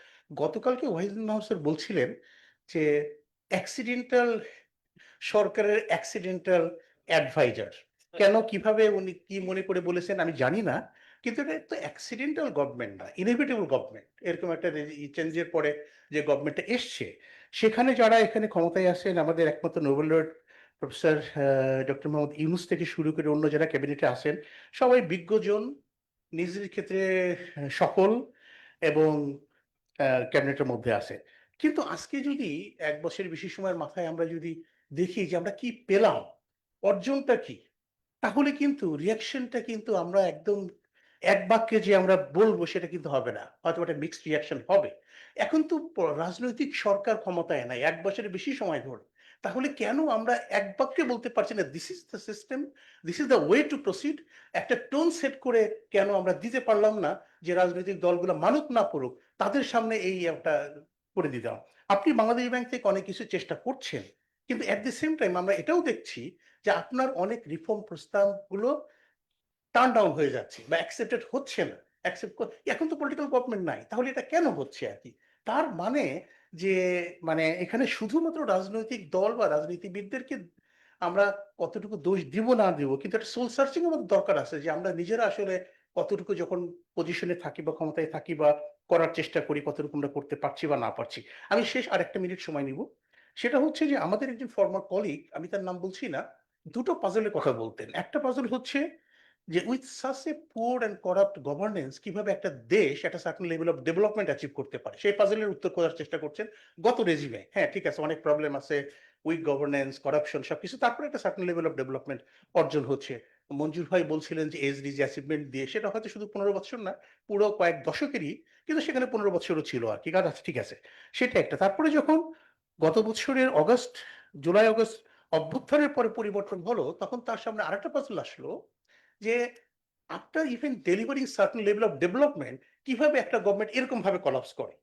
গতকালকে ওয়াহিদুল মাহসুর বলছিলেন যে অ্যাক্সিডেন্টাল সরকারের অ্যাক্সিডেন্টাল অ্যাডভাইজার। কেন কিভাবে উনি কি মনে করে বলেছেন আমি জানি না, কিন্তু এটা তো অ্যাক্সিডেন্টাল গভর্নমেন্ট না, ইনএভিটেবল গভর্নমেন্ট। এরকম একটা চেঞ্জের পরে যে গভর্নমেন্টটা এসছে, সেখানে যারা এখানে ক্ষমতায় আসেন, আমাদের একমাত্র Nobel Lord professor doctor Mohammad Yunus থেকে শুরু করে অন্য যারা ক্যাবিনেটে আসেন, সবাই বিজ্ঞজন, নিজের ক্ষেত্রে সফল এবং ক্যাবিনেটের মধ্যে আছে। কিন্তু আজকে যদি 1 বছরের বেশি সময়ের মাথায় আমরা যদি দেখি যে আমরা কি পেলাম, অর্জনটা কি, তাহলে কিন্তু রিয়াকশনটা কিন্তু আমরা একদম এক বাক্যে যে আমরা বলবো সেটা কিন্তু হবে না, হয়তো একটা মিক্সড রিয়াকশন হবে। এখন তো রাজনৈতিক সরকার ক্ষমতায় নাই 1 বছরের বেশি সময় ধরে, তাহলে কেন আমরা এক বাক্যে বলতে পারছি না this is the system, this is the way to proceed? একটা টোন সেট করে কেন আমরা দিতে পারলাম না যে রাজনৈতিক দলগুলো মানুক না করুক, তাদের সামনে এই একটা করে দিতাম? আপনি বাংলাদেশ ব্যাংক থেকে অনেক কিছু চেষ্টা করছেন, কিন্তু এট দ্য সেম টাইম আমরা এটাও দেখছি যে আপনার অনেক রিফর্ম প্রস্তাবগুলো টার্ন ডাউন হয়ে যাচ্ছে বা অ্যাকসেপ্টেড হচ্ছে না। এখন তো পলিটিক্যাল গভর্নমেন্ট নাই, তাহলে এটা কেন হচ্ছে আর কি? তার মানে যে মানে এখানে শুধুমাত্র রাজনৈতিক দল বা রাজনীতিবিদদেরকে আমরা কতটুকু দোষ দিব না দিব, কিন্তু একটা সোল সার্চিং আমাদের দরকার আছে যে আমরা নিজেরা আসলে কতটুকু যখন পজিশনে থাকি বা ক্ষমতায় থাকি বা করার চেষ্টা করি, কতটুকু আমরা করতে পারছি বা না পারছি। আমি শেষ আরেকটা মিনিট সময় নিব। সেটা হচ্ছে যে আমাদের একজন ফর্মার কলিগ, আমি তার নাম বলছি না, দুটো পাজলের কথা বলতেন। একটা পাজল হচ্ছে যে with such a poor and corrupt governance কিভাবে একটা দেশ একটা certain level of development achieve করতে পারে, সেই পাজলের উত্তর খোঁজার চেষ্টা করছেন গত রেজিমে। হ্যাঁ ঠিক আছে, অনেক প্রবলেম আছে, উইক গভর্নেন্স, করাপশন, সবকিছু, তারপরে একটা সার্টেন লেভেল অফ ডেভেলপমেন্ট অর্জন হচ্ছে। মঞ্জুর ভাই বলছিলেন যে এসডিজি অ্যাচিভমেন্ট দিয়ে, সেটা হয়তো শুধু 15 বছর না, পুরো কয়েক দশকেরই, কিন্তু সেখানে 15 বছরও ছিল আর কি। কাজ আছে, ঠিক আছে, সেটা একটা। তারপরে যখন গত বছরের জুলাই অগস্ট অভ্যুত্থানের পরে পরিবর্তন হলো, তখন তার সামনে আরেকটা পাজল আসলো যে after even delivering certain level of development কিভাবে একটা গভর্নমেন্ট এরকম ভাবে কলাপস করে।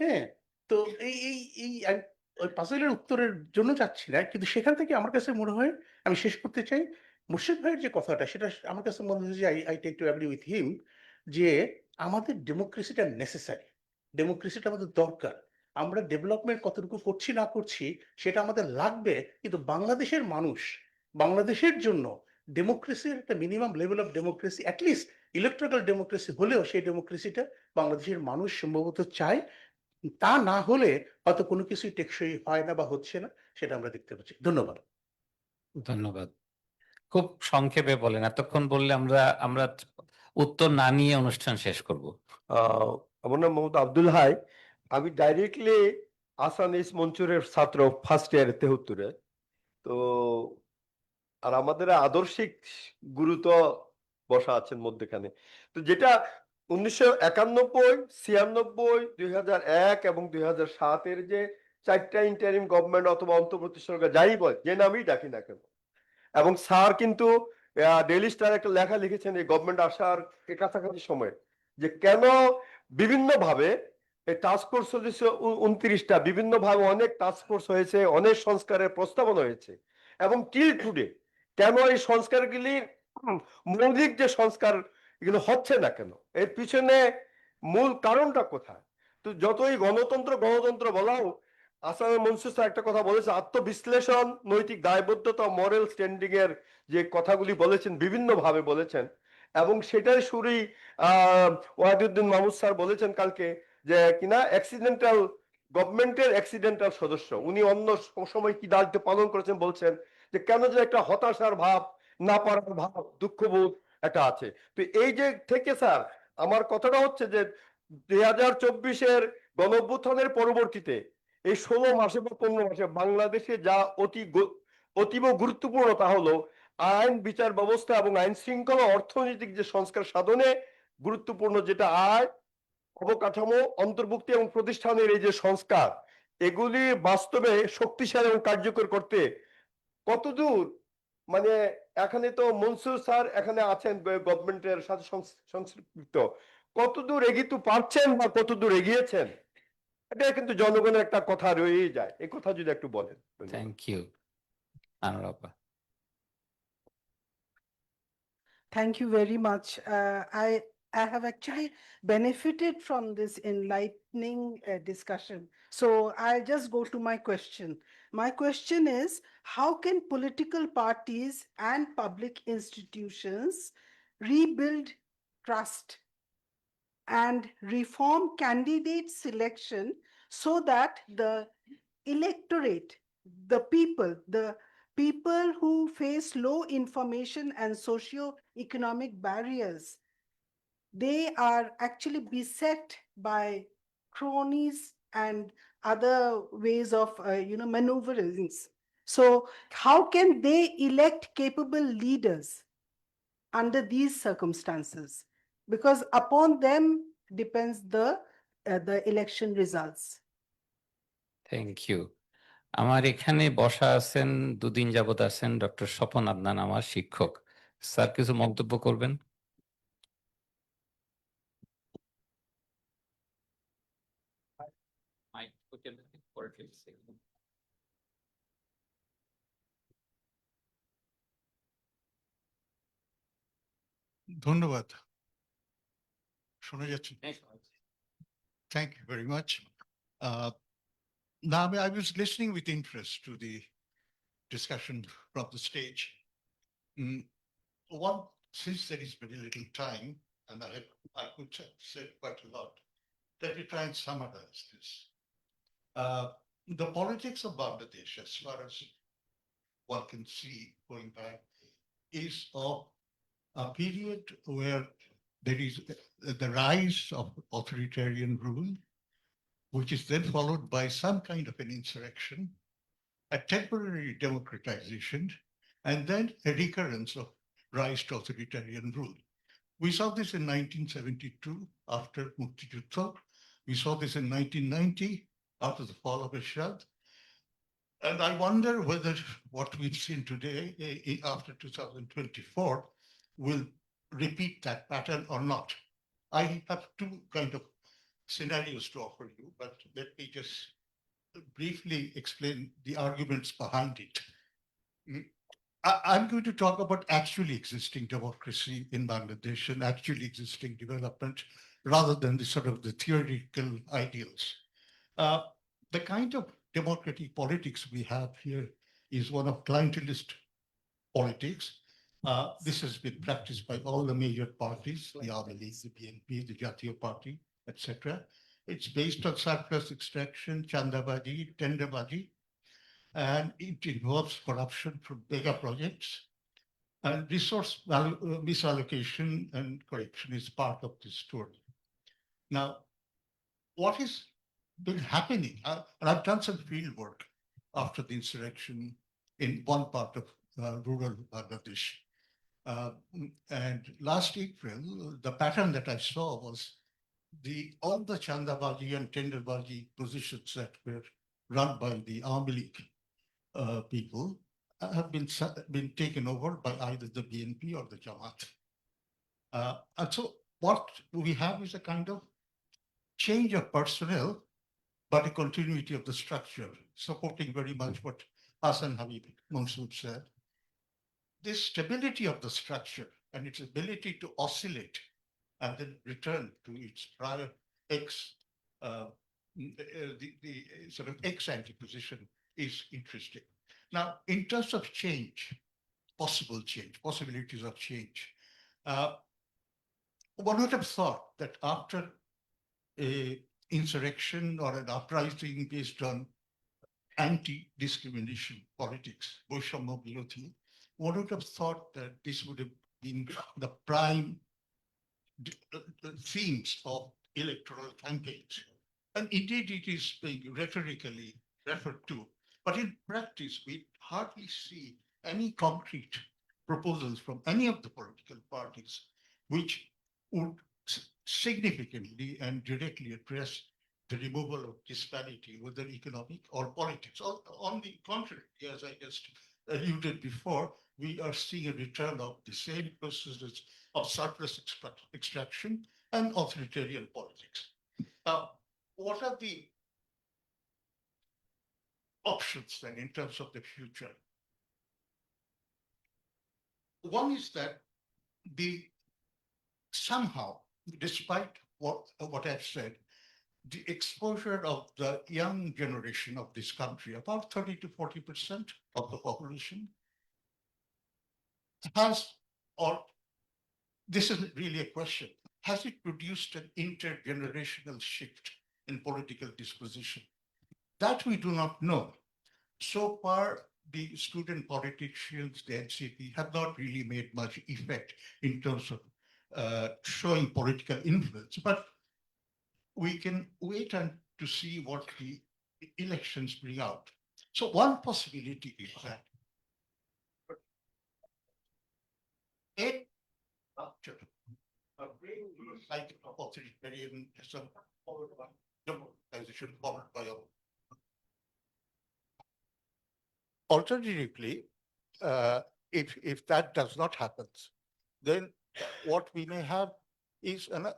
হ্যাঁ, তো আমি ওই পাজলের উত্তরের জন্য যাচ্ছি না, কিন্তু সেখান থেকে আমার কাছে মনে হয়, আমি শেষ করতে চাই, মুর্শিদ ভাইয়ের যে কথাটা, সেটা আমার কাছে মনে হয় যে I take to agree with him, যে আমাদের ডেমোক্রেসিটা নেসেসারি, ডেমোক্রেসিটা আমাদের দরকার। আমরা ডেভেলপমেন্ট কতটুকু করছি না করছি সেটা আমাদের লাগবে, কিন্তু বাংলাদেশের মানুষ, বাংলাদেশের জন্য ডেমোক্রেসির একটা minimum level of democracy, at least electrical democracy হলেও সেই ডেমোক্রেসিটা বাংলাদেশের মানুষ সম্ভবত চায়। তা না হলে হয়তো কোনো কিছুই টেকসই হয় না বা হচ্ছে না, সেটা আমরা দেখতে পাচ্ছি। ধন্যবাদ। ধন্যবাদ। খুব সংক্ষেপে বলেন, এতক্ষণ বললে আমরা আমরা উত্তর না নিয়ে অনুষ্ঠান শেষ করব। আমার নাম মোহাম্মদ আব্দুল হাই। আমি ডাইরেক্টলি আহসান মনসুরের ছাত্র, ফার্স্ট ইয়ার 73-এ। তো আর আমাদের আদর্শিক গুরু তো বসা আছেন মধ্যখানে। তো যেটা 1991, 96, 2001 এবং 2007-এর যে 4টা ইন্টারিম গভর্নমেন্ট অথবা অন্তর্বর্তী সরকার যাই বল, যে নামই ডাকি না কেন, এবং স্যার কিন্তু ডেইলি স্টার একটা লেখা লিখেছেন এই গভর্নমেন্ট আসার কাছাকাছি সময়, যে কেন বিভিন্ন ভাবে এই টাস্ক ফোর্স হয়েছে 29টা, বিভিন্ন ভাবে অনেক টাস্ক ফোর্স হয়েছে, অনেক সংস্কারের প্রস্তাবনা হয়েছে, এবং টিল টুডে কেন এই সংস্কারগুলির মৌলিক যে সংস্কার এগুলো হচ্ছে না কেন, এর পিছনে মূল কারণটা কোথায়? তো যতই গণতন্ত্র গণতন্ত্র বলা হোক, আসামের মনসুর স্যার একটা কথা বলেছে, আত্মবিশ্লেষণ, নৈতিক দায়বদ্ধতা, মরাল স্ট্যান্ডিং এর যে কথাগুলি বলেছেন, বিভিন্ন ভাবে বলেছেন, এবং সেটার শুরুই ওয়াহিদুদ্দিন মাহমুদ স্যার বলেছেন কালকে, যে কিনা অ্যাক্সিডেন্টাল গভর্নমেন্টের অ্যাক্সিডেন্টাল সদস্য উনি অন্য সময় কি দায়িত্ব পালন করেছেন বলছেন, যে কেন যে একটা হতাশার ভাব, না পারার ভাব, দুঃখবোধ একটা আছে। তো এই যে থেকে স্যার, আমার কথাটা হচ্ছে যে 2024-এর গণঅভ্যুত্থানের পরবর্তীতে এই 16 মাসে বা 15 মাসে বাংলাদেশে যা অতীব গুরুত্বপূর্ণ তা হলো আইন বিচার ব্যবস্থা এবং আইন শৃঙ্খলা অর্থনৈতিক যে সংস্কার সাধনে গুরুত্বপূর্ণ যেটা আয় অবকাঠামো অন্তর্ভুক্তি এবং প্রতিষ্ঠানের এই যে সংস্কার এগুলি বাস্তবে শক্তিশালী এবং কার্যকর করতে কতদূর মানে এখানে তো মনসুর স্যার এখানে আছেন গভর্নমেন্টের সাথে সংশ্লিষ্ট কতদূর এগিয়ে পারছেন বা কতদূর এগিয়েছেন এটা কিন্তু জনগণের একটা কথা রয়েই যায় এই কথা যদি একটু বলেন thank you Anurupa Thank you very much. I have actually benefited from this enlightening discussion. So I'll just go to my question. My question is, how can political parties and public institutions rebuild trust and reform candidate selection so that the electorate, the people who face low information and socio-economic barriers, they are actually beset by cronies and other ways of maneuverings. So how can they elect capable leaders under these circumstances? Because upon them depends the election results. Thank you আমার এখানে বসা আছেন দুদিন যাবত আছেন doctor Swapan Adnan আমার শিক্ষক sir কিছু মন্তব্য করবেন ধন্যবাদ শোনা যাচ্ছে Thank you very much. Now, I was listening with interest to the discussion from the stage. One, since there is very little time, and I could have said quite a lot, let me try and summarize this. The politics of Bangladesh, as far as one can see going back, is of a period where there is the rise of authoritarian rule, which is then followed by some kind of an insurrection, a temporary democratization, and then a recurrence of rise to authoritarian rule. We saw this in 1972 after Muktijutta. We saw this in 1990 after the fall of Ershad. And I wonder whether what we've seen today after 2024 will repeat that pattern or not. I have two kind of scenarios to offer you, but let me just briefly explain the arguments behind it. I'm going to talk about actually existing democracy in Bangladesh and actually existing development rather than the sort of the theoretical ideals. The kind of democratic politics we have here is one of clientelist politics. This has been practiced by all the major parties, the Awami League, the BNP, the Jatiya Party, etc. It's based on surplus extraction, chandabaji, tenderbaji, and it involves corruption from mega projects. And resource misallocation and corruption is part of this story. Now, what has been happening, and I've done some field work after the insurrection in one part of rural Bangladesh. And last April, the pattern that I saw was all the chandabaji and tenderbaji positions that were run by the Awami League people have been taken over by either the BNP or the Jamaat. And so what we have is a kind of change of personnel, but a continuity of the structure, supporting very much what Ahsan Habib Mansur said. This stability of the structure and its ability to oscillate and then return to its prior the sort of ex-ante position is interesting. Now, in terms of change, possibilities of change, one would have thought that after a insurrection or an uprising based on anti-discrimination politics, Boshamya Birodhi, one would have thought that this would have been the prime themes of electoral campaigns. And indeed, it is being rhetorically referred to. But in practice, we hardly see any concrete proposals from any of the political parties which would significantly and directly address the removal of disparity, whether economic or politics. On the contrary, as I just alluded before, we are seeing a return of the same processes of surplus extraction and authoritarian politics. Now, what are the options then in terms of the future? One is that somehow, despite what I've said, the exposure of the young generation of this country, about 30 to 40% of the population, or this isn't really a question, has it produced an intergenerational shift in political disposition? That we do not know. So far, the student politicians, the NCP, have not really made much effect in terms of showing political influence. But we can wait to see what the elections bring out. So one possibility is that after a cycle of authoritarianism followed by democratization, followed by alternatively, if that does not happen, then what we may have is a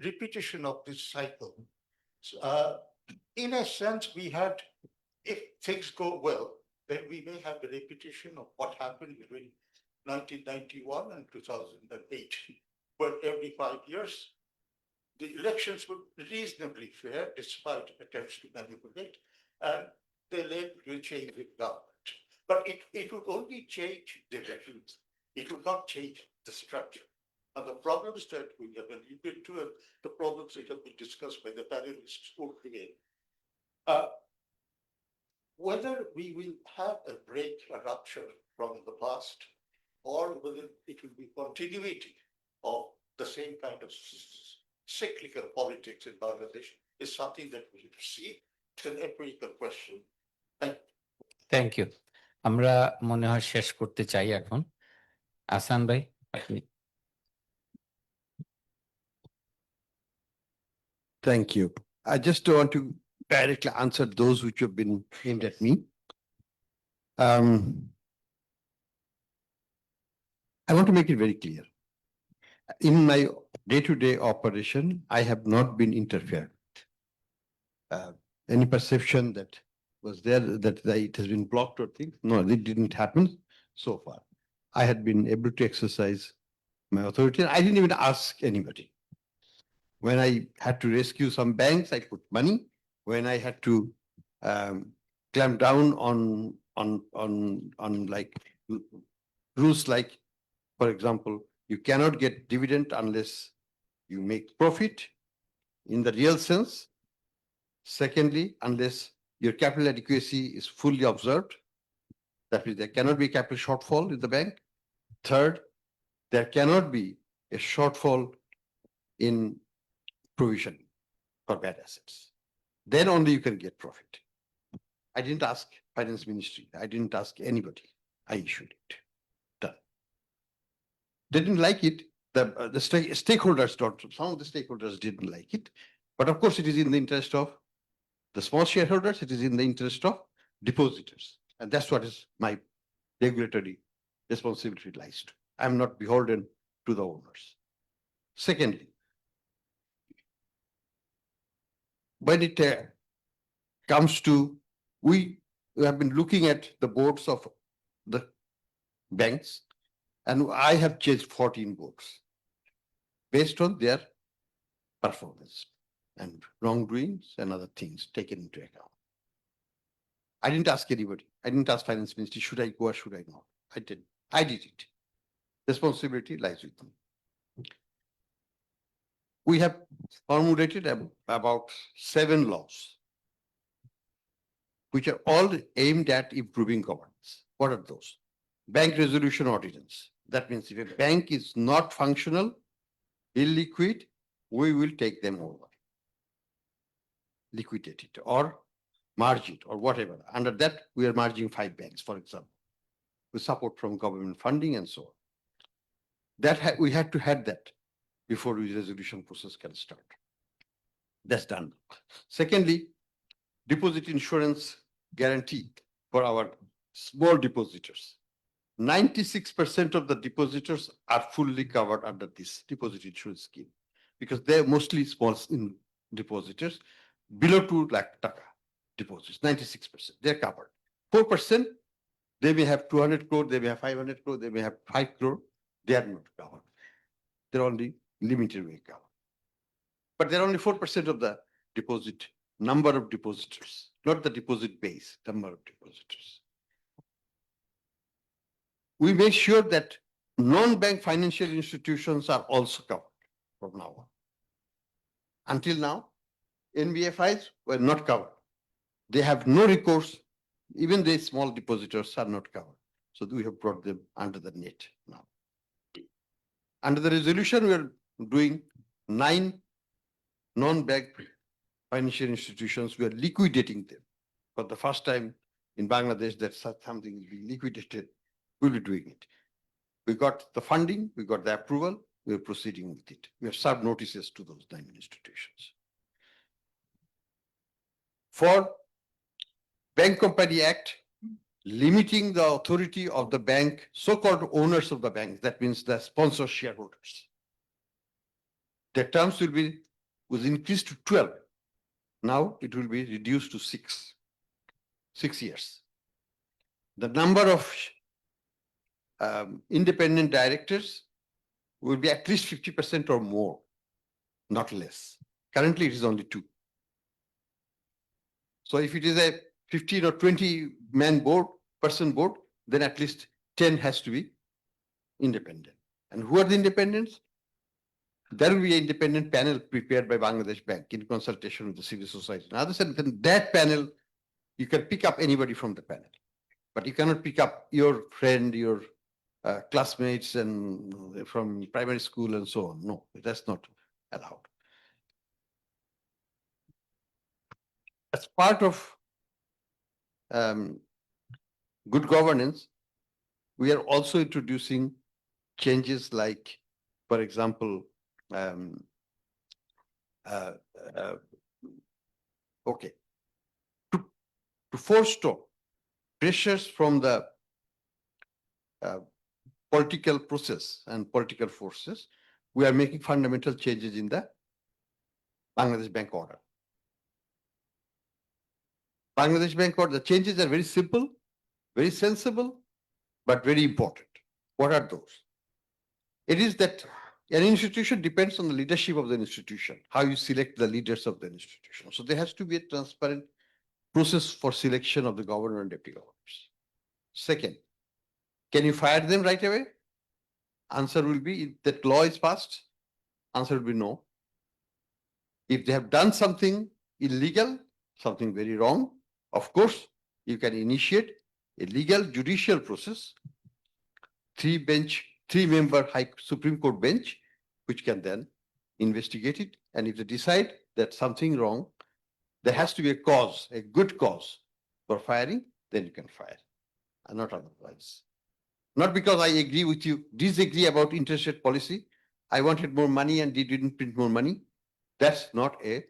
repetition of this cycle. In a sense, if things go well, then we may have a repetition of what happened between 1991 and 2008, where every 5 years, the elections were reasonably fair, despite attempts to manipulate, and they led to a change in government. But it would only change the regimes. It would not change the structure. And the problems that we have alluded to, and the problems that have been discussed by the panelists will begin. Whether we will have a break, a rupture from the past, or whether it will be continuity of the same kind of cyclical politics in Bangladesh is something that we will see. It's an empirical question. Thank you. আমরা মনে হয় শেষ করতে চাই এখন। আহসান ভাই, আপনি। Thank you. I just want to directly answer those which have been aimed at me. I want to make it very clear. In my day-to-day operation, I have not been interfered. Any perception that was there that it has been blocked or things, no, it didn't happen so far. I had been able to exercise my authority. I didn't even ask anybody. When I had to rescue some banks, I put money. When I had to clamp down on like rules like, for example, you cannot get dividend unless you make profit in the real sense. Secondly, unless your capital adequacy is fully observed, that means there cannot be capital shortfall in the bank. Third, there cannot be a shortfall in provision for bad assets. Then only you can get profit. I didn't ask Finance Ministry. I didn't ask anybody. I issued it. Done. They didn't like it. The stakeholders don't. Some of the stakeholders didn't like it. But of course, it is in the interest of the small shareholders. It is in the interest of depositors. And that's what is my regulatory responsibility lies to. I'm not beholden to the owners. Secondly, when it comes to, we have been looking at the boards of the banks, and I have changed 14 boards based on their performance and wrongdoings and other things taken into account. I didn't ask anybody. I didn't ask Finance Ministry, should I go or should I not? I didn't. I did it. Responsibility lies with them. We have formulated about 7 laws, which are all aimed at improving governance. What are those? Bank resolution ordinance. That means if a bank is not functional, illiquid, we will take them over. liquidate it or merge it or whatever. Under that, we are merging 5 banks, for example, with support from government funding and so on. That we had to have that before the resolution process can start. That's done. Secondly, deposit insurance guarantee for our small depositors. 96% of the depositors are fully covered under this deposit insurance scheme because they're mostly small depositors below 2 lakh taka deposits, 96%, they're covered. 4%, they may have 200 crore, they may have 500 crore, they may have 5 crore, they are not covered. They're only limited way covered. But they're only 4% of the deposit, number of depositors, not the deposit base, number of depositors. We make sure that non-bank financial institutions are also covered from now on. Until now, NBFIs were not covered. They have no recourse. Even the small depositors are not covered. So we have brought them under the net now. Under the resolution, we are doing 9 non-bank financial institutions. We are liquidating them. For the first time in Bangladesh, that something is being liquidated. We'll be doing it. We got the funding, we got the approval, we're proceeding with it. We have served notices to those 9 institutions. For Bank Company Act, limiting the authority of the bank, so-called owners of the bank, that means the sponsor shareholders. The terms was increased to 12. Now it will be reduced to 6 years. The number of independent directors will be at least 50% or more, not less. Currently, it is only 2. So if it is a 15 or 20 person board, then at least 10 has to be independent. And who are the independents? There will be an independent panel prepared by Bangladesh Bank in consultation with the civil society. And others, and then that panel, you can pick up anybody from the panel, but you cannot pick up your friend, your classmates and from primary school and so on. No, that's not allowed. As part of good governance, we are also introducing changes like, for example, to forestall pressures from the political process and political forces, we are making fundamental changes in the Bangladesh Bank Order. Bangladesh Bank Order, the changes are very simple, very sensible, but very important. What are those? It is that an institution depends on the leadership of the institution, how you select the leaders of the institution. So there has to be a transparent process for selection of the governor and deputy governors. Second, can you fire them right away? Answer will be, if that law is passed, answer will be no. If they have done something illegal, something very wrong, of course, you can initiate a legal judicial process, 3-member High Supreme Court bench, which can then investigate it. And if they decide that something wrong, there has to be a cause, a good cause for firing, then you can fire, and not otherwise. Not because I agree with you, disagree about interest rate policy. I wanted more money and they didn't print more money. That's not a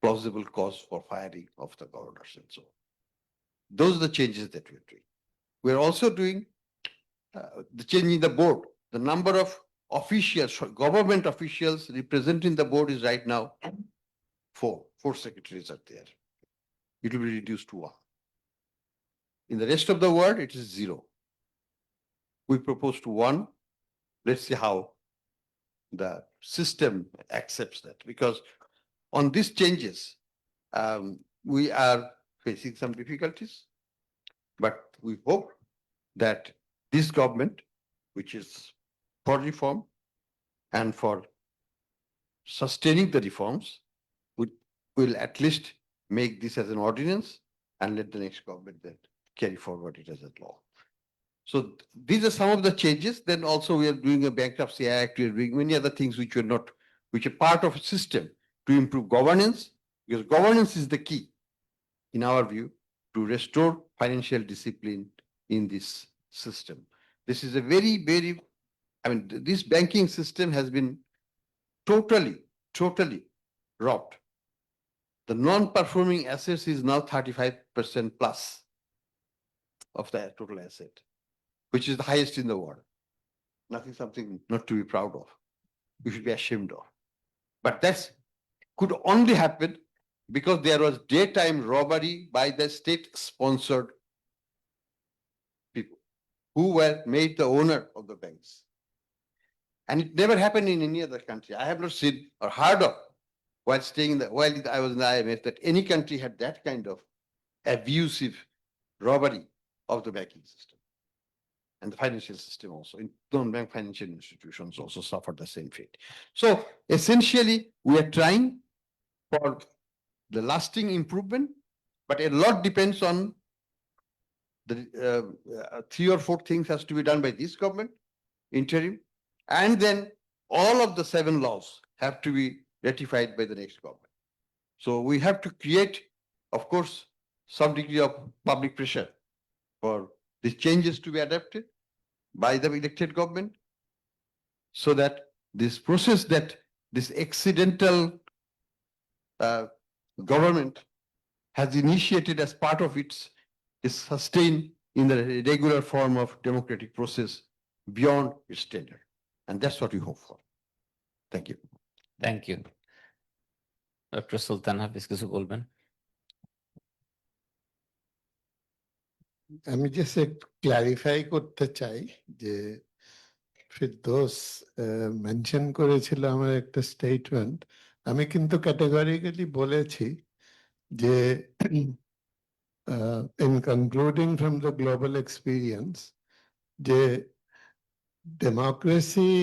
plausible cause for firing of the governors and so on. Those are the changes that we're doing. We're also doing the change in the board. The number of officials, government officials representing the board is right now 4. 4 secretaries are there. It will be reduced to 1. In the rest of the world, it is 0. We propose to 1. Let's see how the system accepts that, because on these changes, we are facing some difficulties, but we hope that this government, which is for reform and for sustaining the reforms, will at least make this as an ordinance and let the next government then carry forward it as a law. So these are some of the changes. Then also we are doing a bankruptcy act, we are doing many other things which are part of a system to improve governance Because governance is the key, in our view, to restore financial discipline in this system. This is a very, very, I mean, this banking system has been totally robbed. The non-performing assets is now 35% plus of the total asset, which is the highest in the world. Something not to be proud of. We should be ashamed of. But that could only happen because there was daytime robbery by the state-sponsored people who were made the owner of the banks. And it never happened in any other country. I have not seen or heard of while I was in the IMF that any country had that kind of abusive robbery of the banking system. And the financial system also, non-bank financial institutions also suffered the same fate. So essentially, we are trying for the lasting improvement, but a lot depends on the 3 or 4 things has to be done by this government, interim, and then all of the 7 laws have to be ratified by the next government. So we have to create, of course, some degree of public pressure for these changes to be adopted by the elected government, so that this process that this accidental government has initiated as part of its is sustained in the regular form of democratic process beyond its tenure. And that's what we hope for. Thank you. Thank you. Dr. Sultan Hafeez কিছু বলবেন? আমি just একটু clarify করতে চাই যে Firdous mention করেছিল আমার একটা স্টেটমেন্ট, আমি কিন্তু ক্যাটেগরিক্যালি বলেছি যে in concluding from the global experience, যে democracy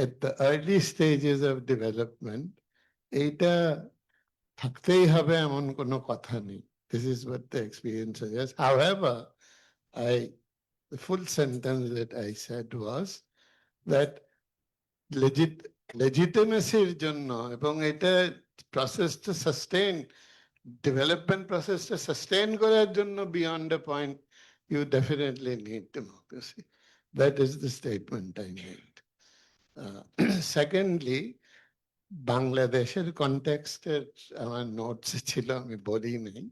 at the early stages of development, এটা থাকতেই হবে এমন কোনো কথা নেই. This is what the experience suggests. However, the full sentence that I said was that legitimacy জন্য এবং এটা process to sustain, development process to sustain করার জন্য beyond a point, you definitely need democracy. That is the statement I made. Secondly, Bangladesh's context আমার notes ছিল আমি বলি নাই,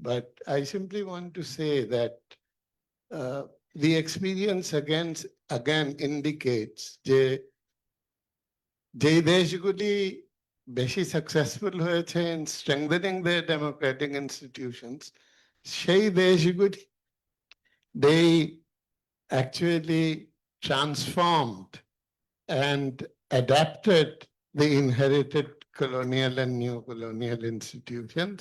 but I simply want to say that the experience again indicates যে দেশগুলি বেশি successful হয়েছে in strengthening their democratic institutions, সেই দেশগুলি they actually transformed and adapted the inherited colonial and neo-colonial institutions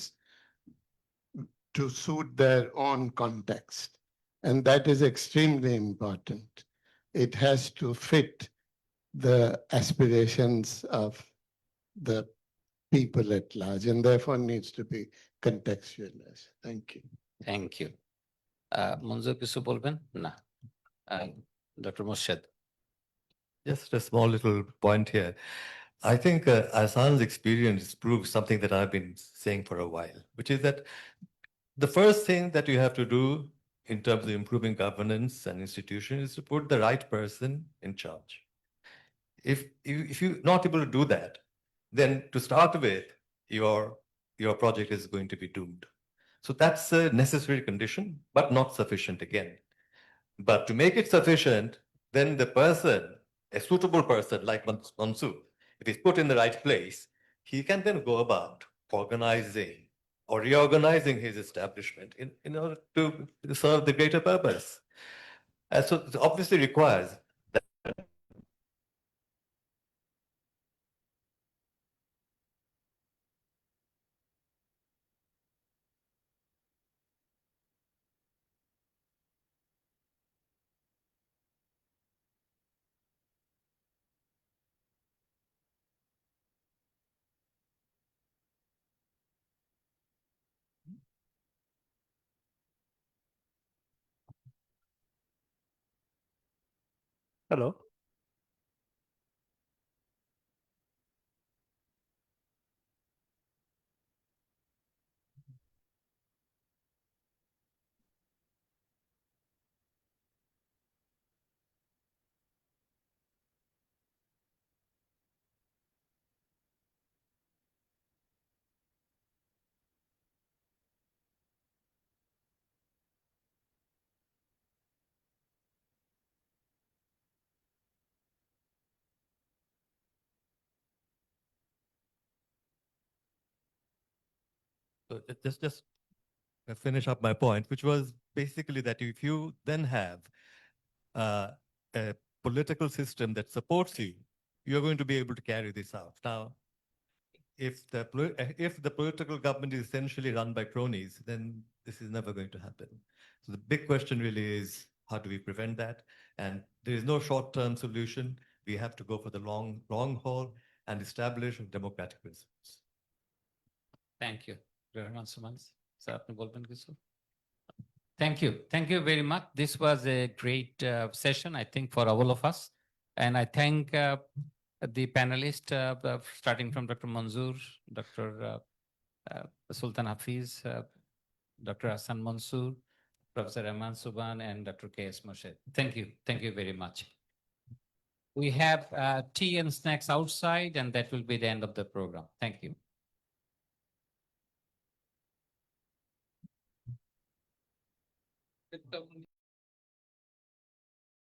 to suit their own context. And that is extremely important. It has to fit the aspirations of the people at large, and therefore needs to be contextualized. Thank you. Thank you. Monzur কিছু বলবেন? না. Dr. Murshid. Just a small little point here. I think Ahsan's experience proves something that I've been saying for a while, which is that the first thing that you have to do in terms of improving governance and institution is to put the right person in charge. If you're not able to do that, then to start with, your project is going to be doomed. So that's a necessary condition, but not sufficient again. But to make it sufficient, then the person, a suitable person like Mansur, if he's put in the right place, he can then go about organizing or reorganizing his establishment in order to serve the greater purpose. And so it obviously requires that. Hello. So just finish up my point, which was basically that if you then have a political system that supports you, you're going to be able to carry this out. Now, if the political government is essentially run by cronies, then this is never going to happen. So the big question really is, how do we prevent that? And there is no short-term solution. We have to go for the long haul and establish democratic principles. Thank you. Rahman Sumans, sir, apni bolben kichu? Thank you. Thank you very much. This was a great session, I think, for all of us. And I thank the panelists, starting from Dr. Monzur, Dr. Sultan Hafeez, Dr. Ahsan Mansur, Professor Rahman Sobhan, and Dr. K.S. Murshid. Thank you. Thank you very much. We have tea and snacks outside, and that will be the end of the program. Thank you.